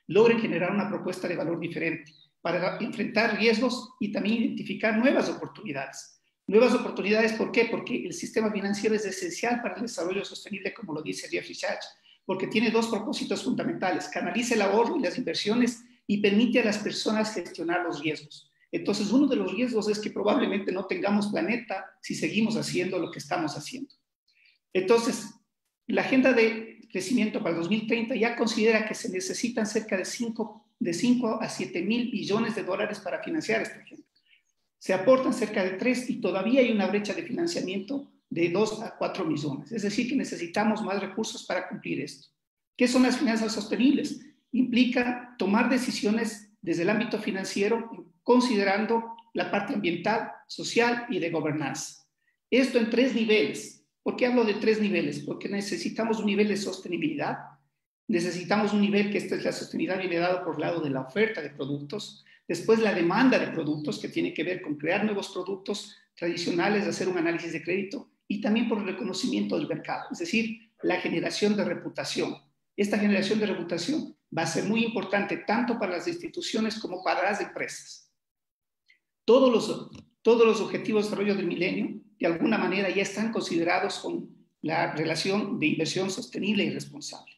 logren generar una propuesta de valor diferente para enfrentar riesgos y también identificar nuevas oportunidades. Nuevas oportunidades, ¿por qué? Porque el sistema financiero es esencial para el desarrollo sostenible, como lo dice Jeffrey Sachs, porque tiene dos propósitos fundamentales: canaliza el ahorro y las inversiones y permite a las personas gestionar los riesgos. Entonces, uno de los riesgos es que probablemente no tengamos planeta si seguimos haciendo lo que estamos haciendo. Entonces, la agenda de crecimiento para el 2030 ya considera que se necesitan cerca de 5 a 7 mil billones de dólares para financiar esta agenda. Se aportan cerca de 3 y todavía hay una brecha de financiamiento de 2 a 4 millones. Es decir, que necesitamos más recursos para cumplir esto. ¿Qué son las finanzas sostenibles? Implica tomar decisiones desde el ámbito financiero considerando la parte ambiental, social y de gobernanza. Esto en 3 niveles. ¿Por qué hablo de 3 niveles? Porque necesitamos un nivel de sostenibilidad, necesitamos un nivel que esta es la sostenibilidad viene dado por el lado de la oferta de productos, después la demanda de productos que tiene que ver con crear nuevos productos tradicionales, hacer un análisis de crédito y también por el reconocimiento del mercado, es decir, la generación de reputación. Esta generación de reputación va a ser muy importante tanto para las instituciones como para las empresas. Todos los objetivos de desarrollo del milenio, de alguna manera, ya están considerados con la relación de inversión sostenible y responsable.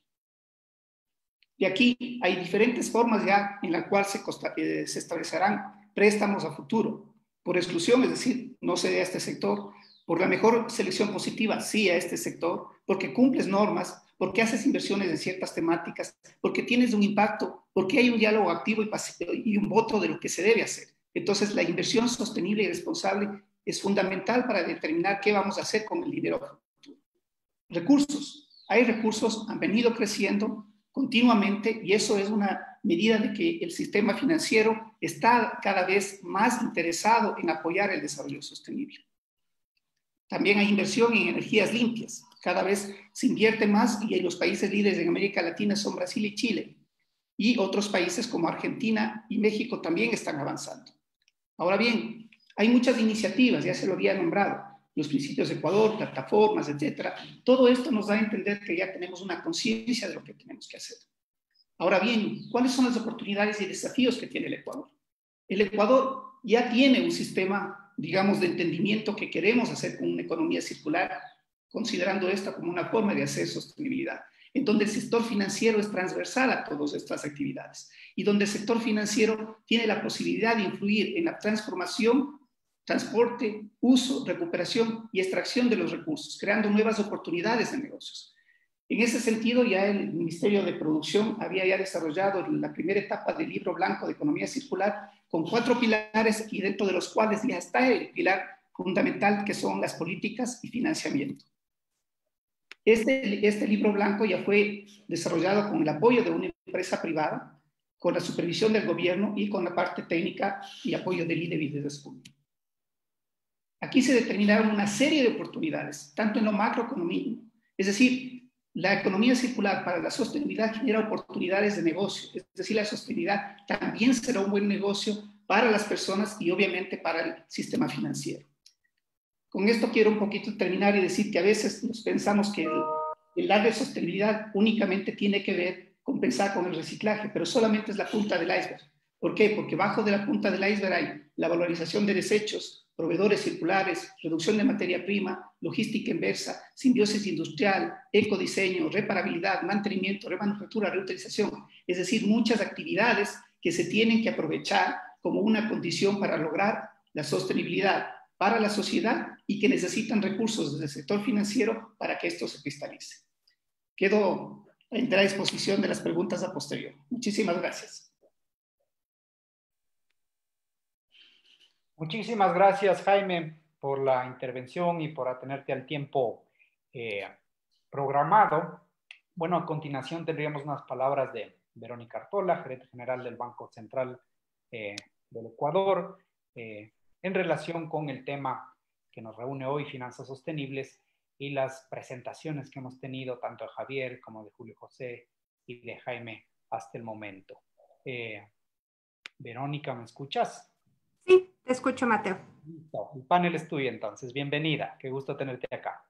Y aquí hay diferentes formas ya en las cuales se establecerán préstamos a futuro. Por exclusión, es decir, no se dé a este sector. Por la mejor selección positiva, sí a este sector, porque cumples normas, porque haces inversiones en ciertas temáticas, porque tienes un impacto, porque hay un diálogo activo y un voto de lo que se debe hacer. Entonces, la inversión sostenible y responsable es fundamental para determinar qué vamos a hacer con el dinero futuro. Recursos. Hay recursos, han venido creciendo continuamente y eso es una medida de que el sistema financiero está cada vez más interesado en apoyar el desarrollo sostenible. También hay inversión en energías limpias. Cada vez se invierte más y los países líderes en América Latina son Brasil y Chile. Y otros países como Argentina y México también están avanzando. Ahora bien, hay muchas iniciativas, ya se lo había nombrado, los principios de Ecuador, plataformas, etcétera. Todo esto nos da a entender que ya tenemos una conciencia de lo que tenemos que hacer. Ahora bien, ¿cuáles son las oportunidades y desafíos que tiene el Ecuador? El Ecuador ya tiene un sistema, digamos, de entendimiento que queremos hacer con una economía circular, considerando esta como una forma de hacer sostenibilidad, en donde el sector financiero es transversal a todas estas actividades y donde el sector financiero tiene la posibilidad de influir en la transformación, transporte, uso, recuperación y extracción de los recursos, creando nuevas oportunidades de negocios. En ese sentido, ya el Ministerio de Producción había ya desarrollado la primera etapa del Libro Blanco de Economía Circular con 4 pilares y dentro de los cuales ya está el pilar fundamental que son las políticas y financiamiento. Este Libro Blanco ya fue desarrollado con el apoyo de una empresa privada, con la supervisión del gobierno y con la parte técnica y apoyo del IDE Business School. Aquí se determinaron una serie de oportunidades, tanto en lo macroeconómico, es decir, la economía circular para la sostenibilidad genera oportunidades de negocio, es decir, la sostenibilidad también será un buen negocio para las personas y obviamente para el sistema financiero. Con esto quiero un poquito terminar y decir que a veces nos pensamos que el área de sostenibilidad únicamente tiene que ver con pensar con el reciclaje, pero solamente es la punta del iceberg. ¿Por qué? Porque bajo de la punta del iceberg hay la valorización de desechos, proveedores circulares, reducción de materia prima, logística inversa, simbiosis industrial, ecodiseño, reparabilidad, mantenimiento, remanufactura, reutilización. Es decir, muchas actividades que se tienen que aprovechar como una condición para lograr la sostenibilidad para la sociedad y que necesitan recursos desde el sector financiero para que esto se cristalice. Quedo a entrar a disposición de las preguntas a posterior. Muchísimas gracias. Muchísimas gracias, Jaime, por la intervención y por atenerte al tiempo programado. Bueno, a continuación tendríamos unas palabras de Verónica Artola, gerente general del Banco Central del Ecuador, en relación con el tema que nos reúne hoy, finanzas sostenibles, y las presentaciones que hemos tenido tanto de Javier como de Julio José y de Jaime hasta el momento. Verónica, ¿me escuchas? Sí, te escucho, Mateo. Listo. El panel es tuyo entonces. Bienvenida. Qué gusto tenerte acá.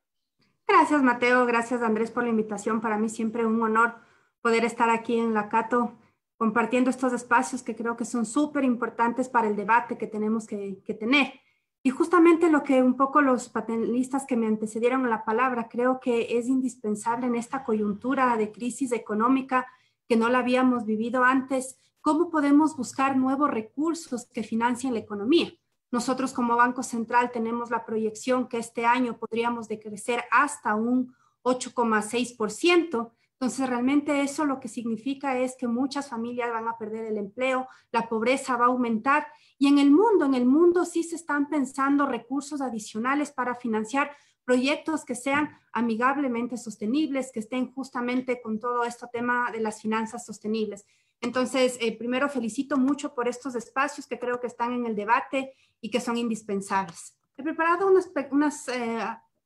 Gracias, Mateo. Gracias, Andrés, por la invitación. Para mí siempre un honor poder estar aquí en la Cato compartiendo estos espacios que creo que son súper importantes para el debate que tenemos que tener. Y justamente lo que un poco los panelistas que me antecedieron a la palabra, creo que es indispensable en esta coyuntura de crisis económica que no la habíamos vivido antes. ¿Cómo podemos buscar nuevos recursos que financien la economía? Nosotros como Banco Central tenemos la proyección que este año podríamos decrecer hasta un 8,6%. Entonces, realmente eso lo que significa es que muchas familias van a perder el empleo, la pobreza va a aumentar y en el mundo sí se están pensando recursos adicionales para financiar proyectos que sean amigablemente sostenibles, que estén justamente con todo este tema de las finanzas sostenibles. Entonces, primero felicito mucho por estos espacios que creo que están en el debate y que son indispensables. He preparado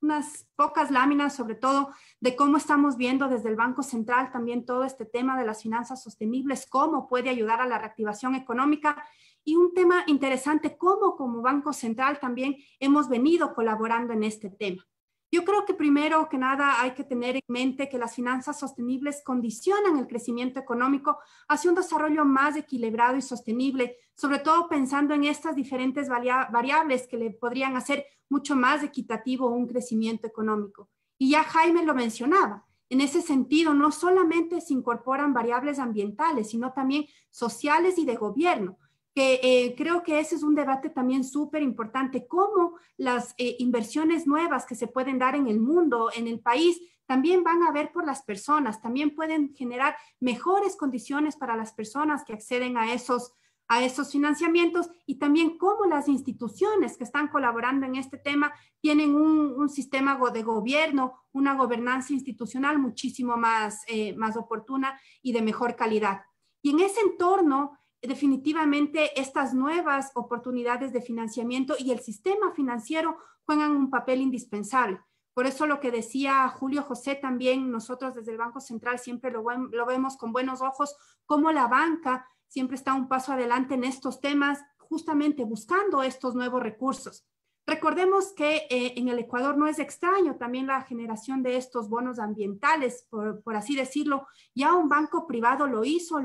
unas pocas láminas, sobre todo de cómo estamos viendo desde el Banco Central también todo este tema de las finanzas sostenibles, cómo puede ayudar a la reactivación económica y un tema interesante, cómo como Banco Central también hemos venido colaborando en este tema. Yo creo que primero que nada hay que tener en mente que las finanzas sostenibles condicionan el crecimiento económico hacia un desarrollo más equilibrado y sostenible, sobre todo pensando en estas diferentes variables que le podrían hacer mucho más equitativo un crecimiento económico. Y ya Jaime lo mencionaba, En ese sentido, no solamente se incorporan variables ambientales, sino también sociales y de gobierno, que creo que ese es un debate también súper importante, cómo las inversiones nuevas que se pueden dar en el mundo, en el país, también van a ver por las personas, también pueden generar mejores condiciones para las personas que acceden a esos financiamientos, y también cómo las instituciones que están colaborando en este tema tienen un sistema de gobierno, una gobernanza institucional muchísimo más oportuna y de mejor calidad. Y en ese entorno, definitivamente estas nuevas oportunidades de financiamiento y el sistema financiero juegan un papel indispensable. Por eso lo que decía Julio José también, nosotros desde el Banco Central siempre lo vemos con buenos ojos, cómo la banca siempre está un paso adelante en estos temas, justamente buscando estos nuevos recursos. Recordemos que en el Ecuador no es extraño también la generación de estos bonos ambientales, por así decirlo. Ya un banco privado lo hizo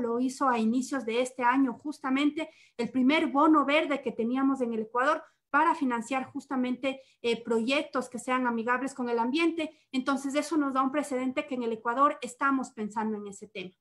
a inicios de este año, justamente el primer bono verde que teníamos en el Ecuador para financiar justamente proyectos que sean amigables con el ambiente. Entonces eso nos da un precedente que en el Ecuador estamos pensando en ese tema.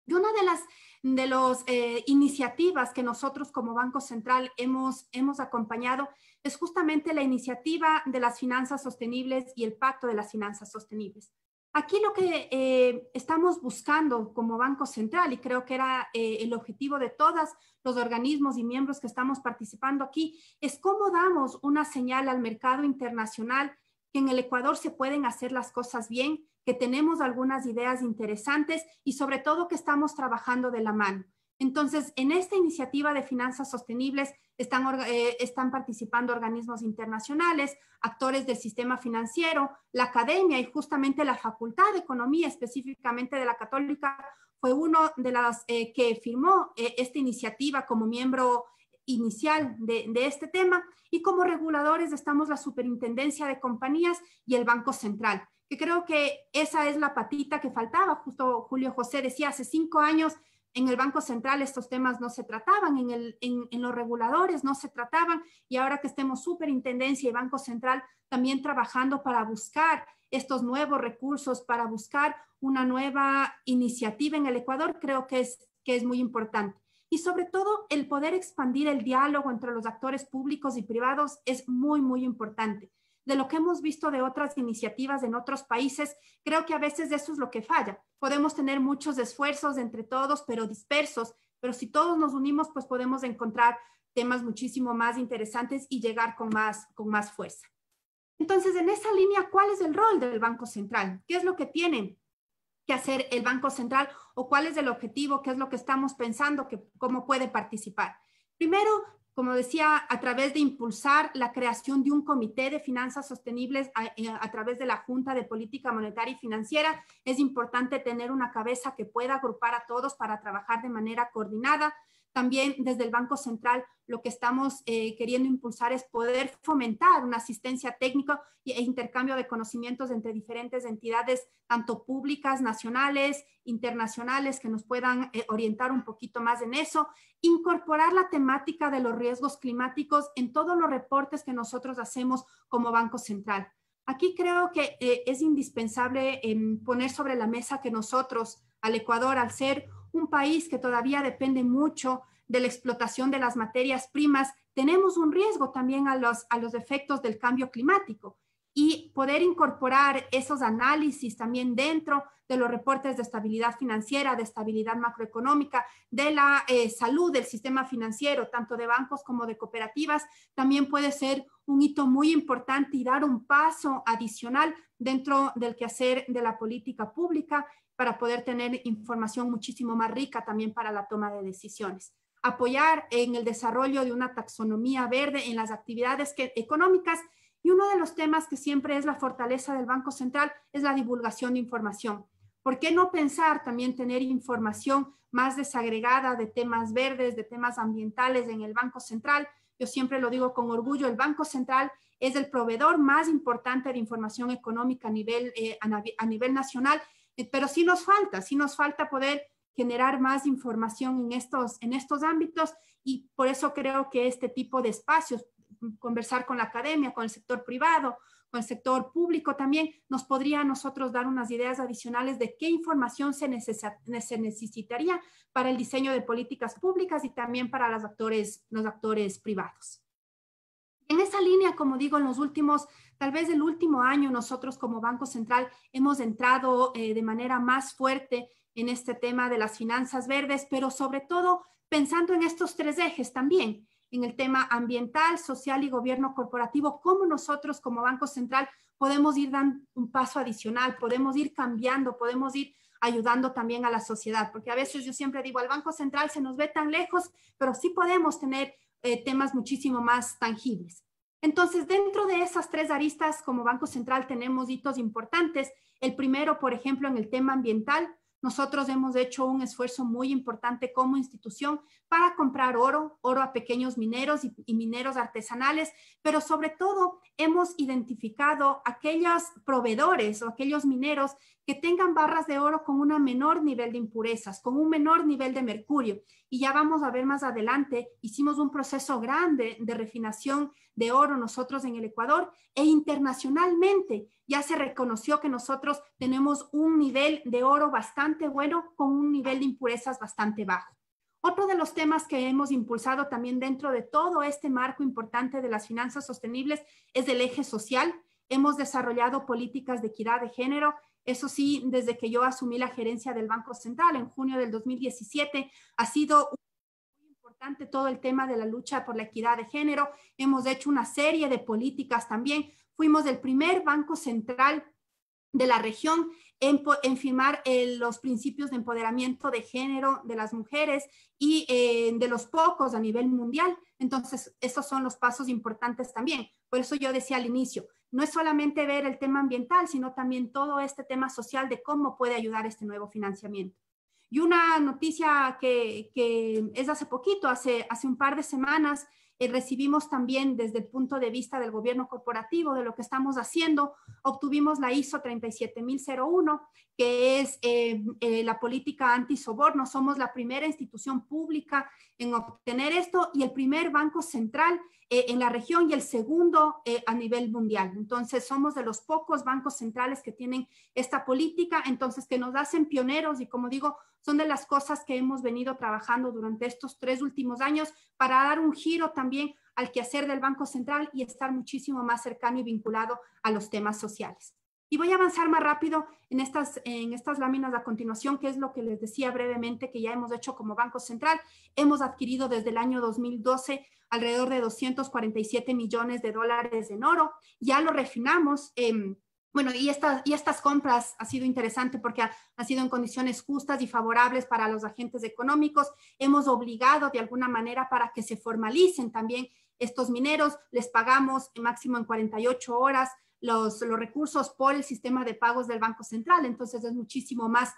Y una de las iniciativas que nosotros como Banco Central hemos acompañado es justamente la iniciativa de las finanzas sostenibles y el pacto de las finanzas sostenibles. Aquí lo que estamos buscando como Banco Central, y creo que era el objetivo de todos los organismos y miembros que estamos participando aquí, es cómo damos una señal al mercado internacional que en el Ecuador se pueden hacer las cosas bien, que tenemos algunas ideas interesantes y sobre todo que estamos trabajando de la mano. Entonces, en esta iniciativa de finanzas sostenibles están participando organismos internacionales, actores del sistema financiero, la academia, y justamente la Facultad de Economía, específicamente de la Católica, fue uno de las que firmó esta iniciativa como miembro inicial de este tema, y como reguladores estamos la Superintendencia de Compañías y el Banco Central, que creo que esa es la patita que faltaba. Justo Julio José decía, hace 5 años en el Banco Central estos temas no se trataban, en los reguladores no se trataban, y ahora que estemos Superintendencia y Banco Central también trabajando para buscar estos nuevos recursos, para buscar una nueva iniciativa en el Ecuador, creo que es muy importante. Y sobre todo, el poder expandir el diálogo entre los actores públicos y privados es muy, muy importante. De lo que hemos visto de otras iniciativas en otros países, creo que a veces eso es lo que falla. Podemos tener muchos esfuerzos entre todos, pero dispersos, pero si todos nos unimos, pues podemos encontrar temas muchísimo más interesantes y llegar con más fuerza. Entonces, en esa línea, ¿cuál es el rol del Banco Central? ¿Qué es lo que tiene que hacer el Banco Central, o cuál es el objetivo, qué es lo que estamos pensando, cómo puede participar? Primero, como decía, a través de impulsar la creación de un comité de finanzas sostenibles a través de la Junta de Política Monetaria y Financiera. Es importante tener una cabeza que pueda agrupar a todos para trabajar de manera coordinada. También desde el Banco Central lo que estamos queriendo impulsar es poder fomentar una asistencia técnica e intercambio de conocimientos entre diferentes entidades, tanto públicas, nacionales, internacionales, que nos puedan orientar un poquito más en eso. Incorporar la temática de los riesgos climáticos en todos los reportes que nosotros hacemos como Banco Central. Aquí creo que es indispensable poner sobre la mesa que nosotros, al Ecuador, al ser un país que todavía depende mucho de la explotación de las materias primas, tenemos un riesgo también a los efectos del cambio climático, y poder incorporar esos análisis también dentro de los reportes de estabilidad financiera, de estabilidad macroeconómica, de la salud del sistema financiero, tanto de bancos como de cooperativas, también puede ser un hito muy importante y dar un paso adicional dentro del quehacer de la política pública para poder tener información muchísimo más rica también para la toma de decisiones. Apoyar en el desarrollo de una taxonomía verde en las actividades económicas. Y uno de los temas que siempre es la fortaleza del Banco Central es la divulgación de información. ¿Por qué no pensar también tener información más desagregada de temas verdes, de temas ambientales en el Banco Central? Yo siempre lo digo con orgullo, el Banco Central es el proveedor más importante de información económica a nivel nacional, pero sí nos falta poder generar más información en estos ámbitos, y por eso creo que este tipo de espacios, conversar con la academia, con el sector privado, con el sector público también, nos podría a nosotros dar unas ideas adicionales de qué información se necesitaría para el diseño de políticas públicas y también para los actores privados. En esa línea, como digo, en los últimos, tal vez el último año, nosotros como Banco Central hemos entrado de manera más fuerte en este tema de las finanzas verdes, pero sobre todo pensando en estos tres ejes también, en el tema ambiental, social y gobierno corporativo, cómo nosotros como Banco Central podemos ir dando un paso adicional, podemos ir cambiando, podemos ir ayudando también a la sociedad, porque a veces yo siempre digo, al Banco Central se nos ve tan lejos, pero sí podemos tener temas muchísimo más tangibles. Entonces, dentro de esas tres aristas, como Banco Central tenemos hitos importantes. El primero, por ejemplo, en el tema ambiental, nosotros hemos hecho un esfuerzo muy importante como institución para comprar oro a pequeños mineros y mineros artesanales, pero sobre todo hemos identificado aquellos proveedores o aquellos mineros que tengan barras de oro con un menor nivel de impurezas, con un menor nivel de mercurio. Y ya vamos a ver más adelante, hicimos un proceso grande de refinación de oro nosotros en el Ecuador, e internacionalmente ya se reconoció que nosotros tenemos un nivel de oro bastante bueno con un nivel de impurezas bastante bajo. Otro de los temas que hemos impulsado también dentro de todo este marco importante de las finanzas sostenibles es el eje social. Hemos desarrollado políticas de equidad de género. Eso sí, desde que yo asumí la gerencia del Banco Central en junio del 2017, ha sido muy importante todo el tema de la lucha por la equidad de género. Hemos hecho una serie de políticas también. Fuimos el primer banco central de la región en firmar los principios de empoderamiento de género de las mujeres y de los pocos a nivel mundial. Entonces, esos son los pasos importantes también. Por eso yo decía al inicio, no es solamente ver el tema ambiental, sino también todo este tema social de cómo puede ayudar este nuevo financiamiento. Y una noticia que es hace poquito, hace un par de semanas, recibimos también desde el punto de vista del gobierno corporativo de lo que estamos haciendo, obtuvimos la ISO 37001, que es la política antisoborno. Somos la primera institución pública en obtener esto y el primer banco central en la región y el segundo a nivel mundial. Entonces, somos de los pocos bancos centrales que tienen esta política, entonces que nos hacen pioneros y, como digo, son de las cosas que hemos venido trabajando durante estos 3 últimos años para dar un giro también al quehacer del Banco Central y estar muchísimo más cercano y vinculado a los temas sociales. Y voy a avanzar más rápido en estas láminas a continuación, que es lo que les decía brevemente que ya hemos hecho como Banco Central. Hemos adquirido desde el año 2012 alrededor de 247 millones de dólares en oro. Ya lo refinamos. Bueno, y estas compras ha sido interesante porque ha sido en condiciones justas y favorables para los agentes económicos. Hemos obligado de alguna manera para que se formalicen también estos mineros. Les pagamos máximo en 48 horas los recursos por el sistema de pagos del Banco Central. Entonces es muchísimo más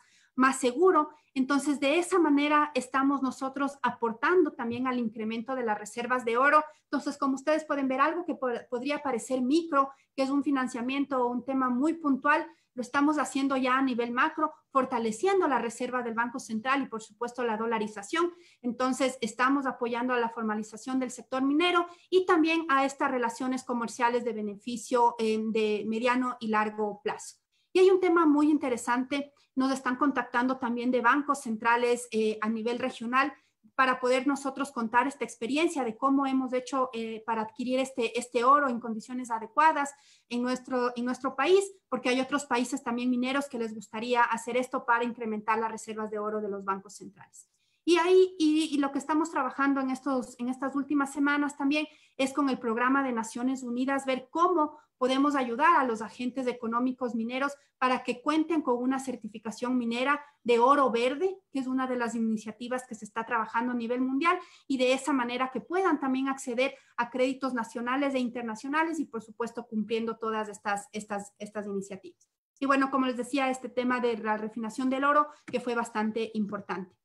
seguro. Entonces, de esa manera estamos nosotros aportando también al incremento de las reservas de oro. Entonces, como ustedes pueden ver, algo que podría parecer micro, que es un financiamiento o un tema muy puntual, lo estamos haciendo ya a nivel macro, fortaleciendo la reserva del Banco Central y, por supuesto, la dolarización. Entonces, estamos apoyando a la formalización del sector minero y también a estas relaciones comerciales de beneficio de mediano y largo plazo. Y hay un tema muy interesante, nos están contactando también de bancos centrales a nivel regional para poder nosotros contar esta experiencia de cómo hemos hecho para adquirir este oro en condiciones adecuadas en nuestro país, porque hay otros países también mineros que les gustaría hacer esto para incrementar las reservas de oro de los bancos centrales. Y lo que estamos trabajando en estas últimas semanas también es con el programa de Naciones Unidas, ver cómo podemos ayudar a los agentes económicos mineros para que cuenten con una certificación minera de oro verde, que es una de las iniciativas que se está trabajando a nivel mundial, y de esa manera que puedan también acceder a créditos nacionales e internacionales y, por supuesto, cumpliendo todas estas iniciativas. Y bueno, como les decía, este tema de la refinación del oro, que fue bastante importante.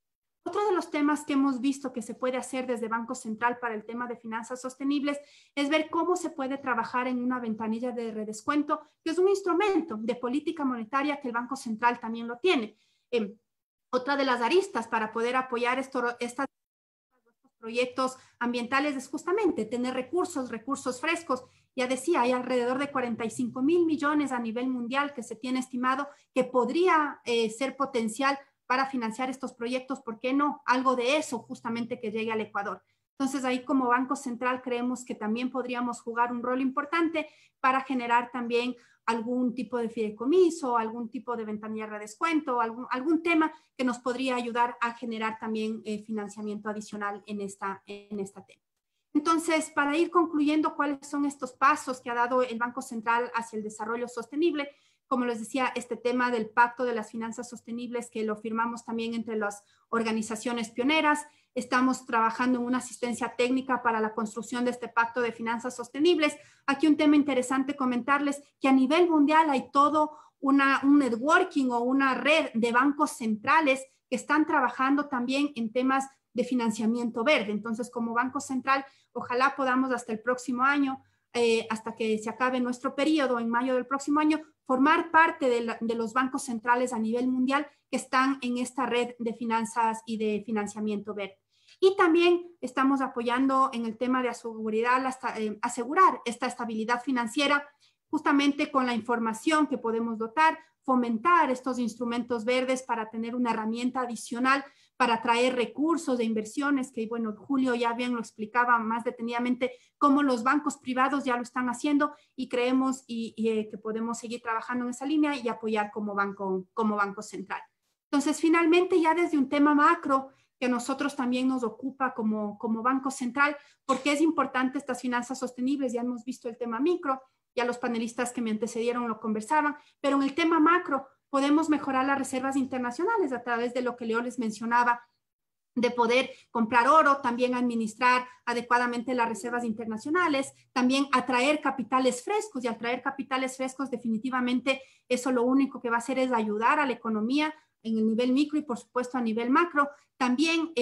Otro de los temas que hemos visto que se puede hacer desde Banco Central para el tema de finanzas sostenibles es ver cómo se puede trabajar en una ventanilla de redescuento, que es un instrumento de política monetaria que el Banco Central también lo tiene. Otra de las aristas para poder apoyar estos proyectos ambientales es justamente tener recursos frescos ya decía, hay alrededor de 45.000 millones a nivel mundial que se tiene estimado que podría ser potencial para financiar estos proyectos. ¿Por qué no? Algo de eso justamente que llegue al Ecuador. Entonces ahí como Banco Central creemos que también podríamos jugar un rol importante para generar también algún tipo de fideicomiso, algún tipo de ventanilla de descuento, algún tema que nos podría ayudar a generar también financiamiento adicional en esta tema. Entonces, para ir concluyendo cuáles son estos pasos que ha dado el Banco Central hacia el desarrollo sostenible, como les decía, este tema del Pacto de las Finanzas Sostenibles que lo firmamos también entre las organizaciones pioneras. Estamos trabajando en una asistencia técnica para la construcción de este Pacto de Finanzas Sostenibles. Aquí un tema interesante comentarles que a nivel mundial hay todo un networking o una red de bancos centrales que están trabajando también en temas de financiamiento verde. Entonces, como Banco Central, ojalá podamos hasta el próximo año, hasta que se acabe nuestro periodo, en mayo del próximo año, formar parte de los bancos centrales a nivel mundial que están en esta red de finanzas y de financiamiento verde. Y también estamos apoyando en el tema de asegurar esta estabilidad financiera, justamente con la información que podemos dotar, fomentar estos instrumentos verdes para tener una herramienta adicional para atraer recursos de inversiones, que bueno, Julio ya bien lo explicaba más detenidamente, cómo los bancos privados ya lo están haciendo y creemos que podemos seguir trabajando en esa línea y apoyar como banco central. Entonces, finalmente, ya desde un tema macro, que a nosotros también nos ocupa como Banco Central, porque es importante estas finanzas sostenibles, ya hemos visto el tema micro, ya los panelistas que me antecedieron lo conversaban, pero en el tema macro podemos mejorar las reservas internacionales a través de lo que Leo les mencionaba, de poder comprar oro, también administrar adecuadamente las reservas internacionales, también atraer capitales frescos, y al traer capitales frescos definitivamente eso lo único que va a hacer es ayudar a la economía en el nivel micro y por supuesto a nivel macro. También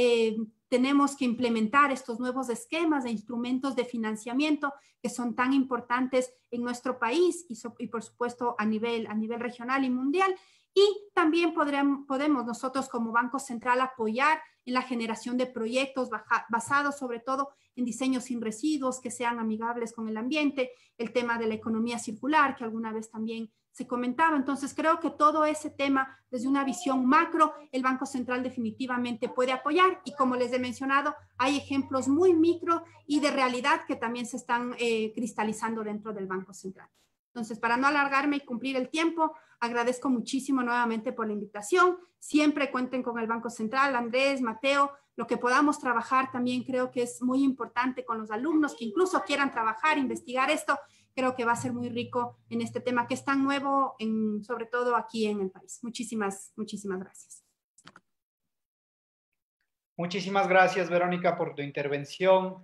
tenemos que implementar estos nuevos esquemas de instrumentos de financiamiento que son tan importantes en nuestro país y por supuesto a nivel regional y mundial. Y también podemos nosotros como Banco Central apoyar en la generación de proyectos basados sobre todo en diseños sin residuos, que sean amigables con el ambiente, el tema de la economía circular, que alguna vez también se comentaba. Entonces, creo que todo ese tema, desde una visión macro, el Banco Central definitivamente puede apoyar. Y como les he mencionado, hay ejemplos muy micro y de realidad que también se están cristalizando dentro del Banco Central. Entonces, para no alargarme y cumplir el tiempo, agradezco muchísimo nuevamente por la invitación. Siempre cuenten con el Banco Central, Andrés, Mateo, lo que podamos trabajar también creo que es muy importante con los alumnos que incluso quieran trabajar, investigar esto. Creo que va a ser muy rico en este tema que es tan nuevo, sobre todo aquí en el país. Muchísimas gracias. Muchísimas gracias, Verónica, por tu intervención.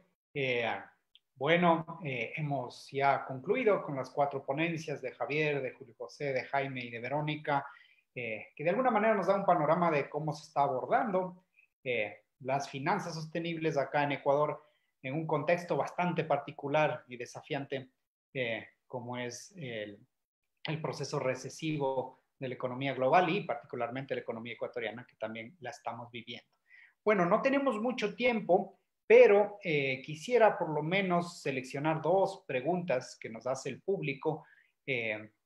Hemos ya concluido con las 4 ponencias de Javier, de Julio José, de Jaime y de Verónica, que de alguna manera nos da un panorama de cómo se está abordando las finanzas sostenibles acá en Ecuador en un contexto bastante particular y desafiante, como es el proceso recesivo de la economía global y particularmente la economía ecuatoriana, que también la estamos viviendo. Bueno, no tenemos mucho tiempo, pero quisiera por lo menos seleccionar 2 preguntas que nos hace el público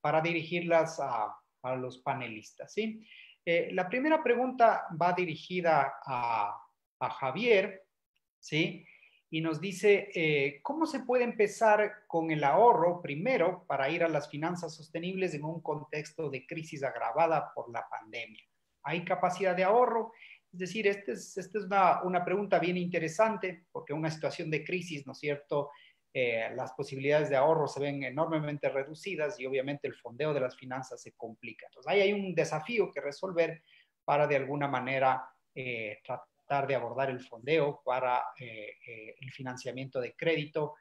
para dirigirlas a los panelistas, ¿sí? La primera pregunta va dirigida a Javier, ¿sí? Y nos dice, ¿cómo se puede empezar con el ahorro primero para ir a las finanzas sostenibles en un contexto de crisis agravada por la pandemia? ¿Hay capacidad de ahorro? Es decir, esta es una pregunta bien interesante porque en una situación de crisis, ¿no es cierto?, las posibilidades de ahorro se ven enormemente reducidas y obviamente el fondeo de las finanzas se complica. Entonces, ahí hay un desafío que resolver para de alguna manera tratar de abordar el fondeo para el financiamiento de crédito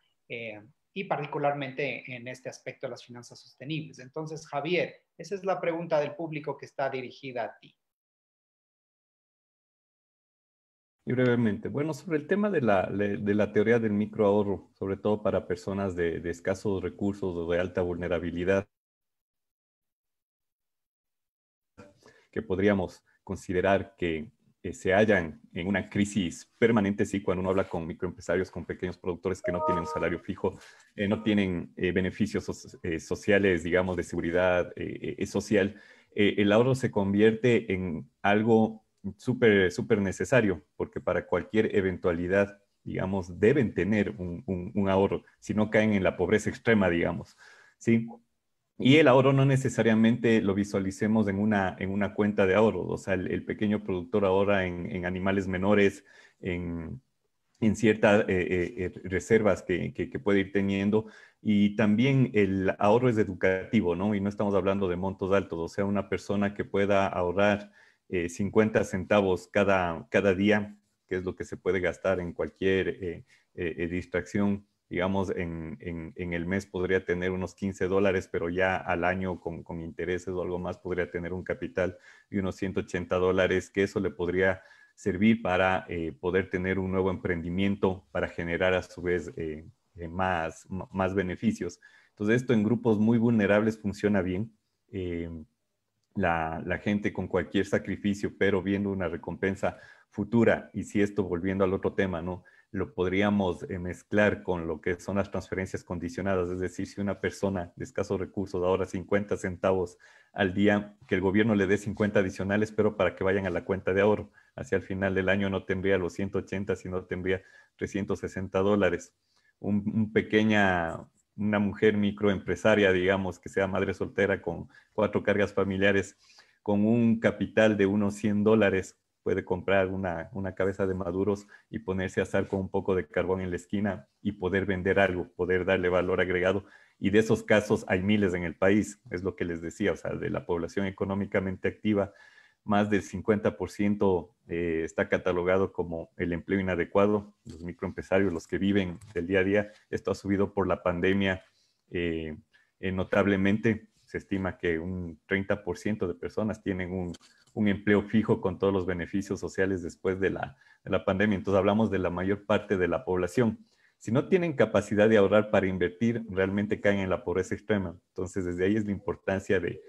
y particularmente en este aspecto de las finanzas sostenibles. Entonces, Javier, esa es la pregunta del público que está dirigida a ti. Y brevemente, bueno, sobre el tema de la teoría del microahorro, sobre todo para personas de escasos recursos o de alta vulnerabilidad, que podríamos considerar que se hallan en una crisis permanente, sí, cuando uno habla con microempresarios, con pequeños productores que no tienen un salario fijo, no tienen beneficios sociales, digamos, de seguridad social, el ahorro se convierte en algo súper necesario, porque para cualquier eventualidad, digamos, deben tener un ahorro, si no caen en la pobreza extrema, digamos, ¿sí? Y el ahorro no necesariamente lo visualicemos en una cuenta de ahorro, o sea, el pequeño productor ahorra en animales menores, en ciertas reservas que puede ir teniendo, y también el ahorro es educativo, ¿no? Y no estamos hablando de montos altos, o sea, una persona que pueda ahorrar 50 centavos cada día, que es lo que se puede gastar en cualquier distracción, digamos, en el mes podría tener unos $15, pero ya al año con intereses o algo más podría tener un capital de unos $180, que eso le podría servir para poder tener un nuevo emprendimiento, para generar a su vez más beneficios. Entonces esto en grupos muy vulnerables funciona bien. La gente con cualquier sacrificio, pero viendo una recompensa futura. Y si esto, volviendo al otro tema, ¿no? Lo podríamos mezclar con lo que son las transferencias condicionadas, es decir, si una persona de escasos recursos ahorra 50 centavos al día, que el gobierno le dé 50 adicionales, pero para que vayan a la cuenta de ahorro. Hacia el final del año no tendría los 180, sino tendría $360. Una mujer microempresaria, digamos, que sea madre soltera con 4 cargas familiares, con un capital de unos $100, puede comprar una cabeza de maduros y ponerse a asar con un poco de carbón en la esquina y poder vender algo, poder darle valor agregado. Y de esos casos hay miles en el país, es lo que les decía, o sea, de la población económicamente activa, más del 50% está catalogado como el empleo inadecuado. Los microempresarios, los que viven del día a día, esto ha subido por la pandemia notablemente. Se estima que un 30% de personas tienen un empleo fijo con todos los beneficios sociales después de la pandemia. Entonces hablamos de la mayor parte de la población. Si no tienen capacidad de ahorrar para invertir, realmente caen en la pobreza extrema. Entonces desde ahí es la importancia de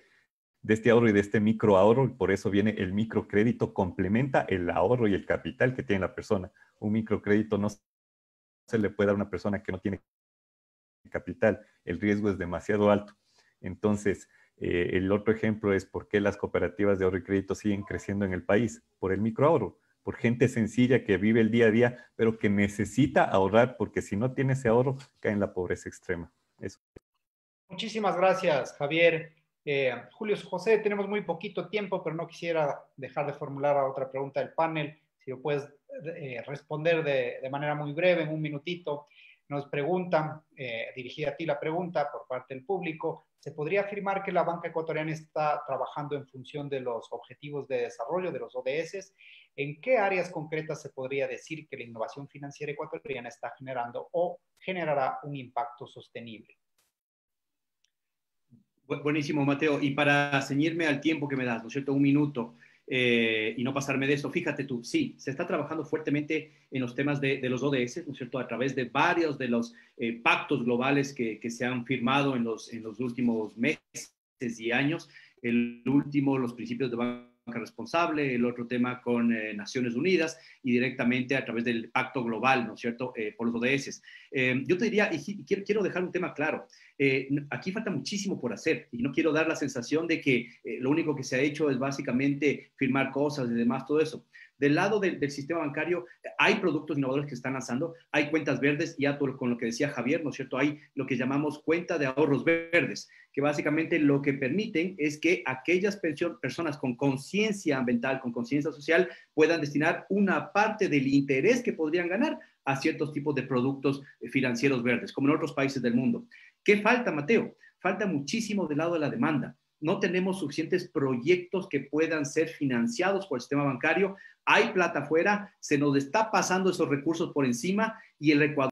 este ahorro y de este microahorro, y por eso viene el microcrédito, complementa el ahorro y el capital que tiene la persona. Un microcrédito no se le puede dar a una persona que no tiene capital, el riesgo es demasiado alto. Entonces, el otro ejemplo es por qué las cooperativas de ahorro y crédito siguen creciendo en el país, por el microahorro, por gente sencilla que vive el día a día, pero que necesita ahorrar, porque si no tiene ese ahorro, cae en la pobreza extrema. Eso. Muchísimas gracias, Javier. Julio José, tenemos muy poquito tiempo, pero no quisiera dejar de formular otra pregunta del panel. Si lo puedes responder de manera muy breve, en un minutito. Nos preguntan, dirigida a ti la pregunta por parte del público, ¿se podría afirmar que la banca ecuatoriana está trabajando en función de los objetivos de desarrollo, de los ODS? ¿En qué áreas concretas se podría decir que la innovación financiera ecuatoriana está generando o generará un impacto sostenible? Buenísimo, Mateo. Y para ceñirme al tiempo que me das, ¿no es cierto? Un minuto y no pasarme de eso. Fíjate tú, sí, se está trabajando fuertemente en los temas de los ODS, ¿no es cierto? A través de varios de los pactos globales que se han firmado en los últimos meses y años. El último, los principios de banca responsable, el otro tema con Naciones Unidas y directamente a través del pacto global, ¿no es cierto?, por los ODS. Yo te diría, y quiero dejar un tema claro, aquí falta muchísimo por hacer y no quiero dar la sensación de que lo único que se ha hecho es básicamente firmar cosas y demás, todo eso. Del lado del sistema bancario hay productos innovadores que se están lanzando, hay cuentas verdes, ya con lo que decía Javier, ¿no es cierto? Hay lo que llamamos cuenta de ahorros verdes, que básicamente lo que permiten es que aquellas personas con conciencia ambiental, con conciencia social, puedan destinar una parte del interés que podrían ganar a ciertos tipos de productos financieros verdes, como en otros países del mundo. ¿Qué falta, Mateo? Falta muchísimo del lado de la demanda. No tenemos suficientes proyectos que puedan ser financiados por el sistema bancario. Hay plata afuera, se nos está pasando esos recursos por encima y el Ecuador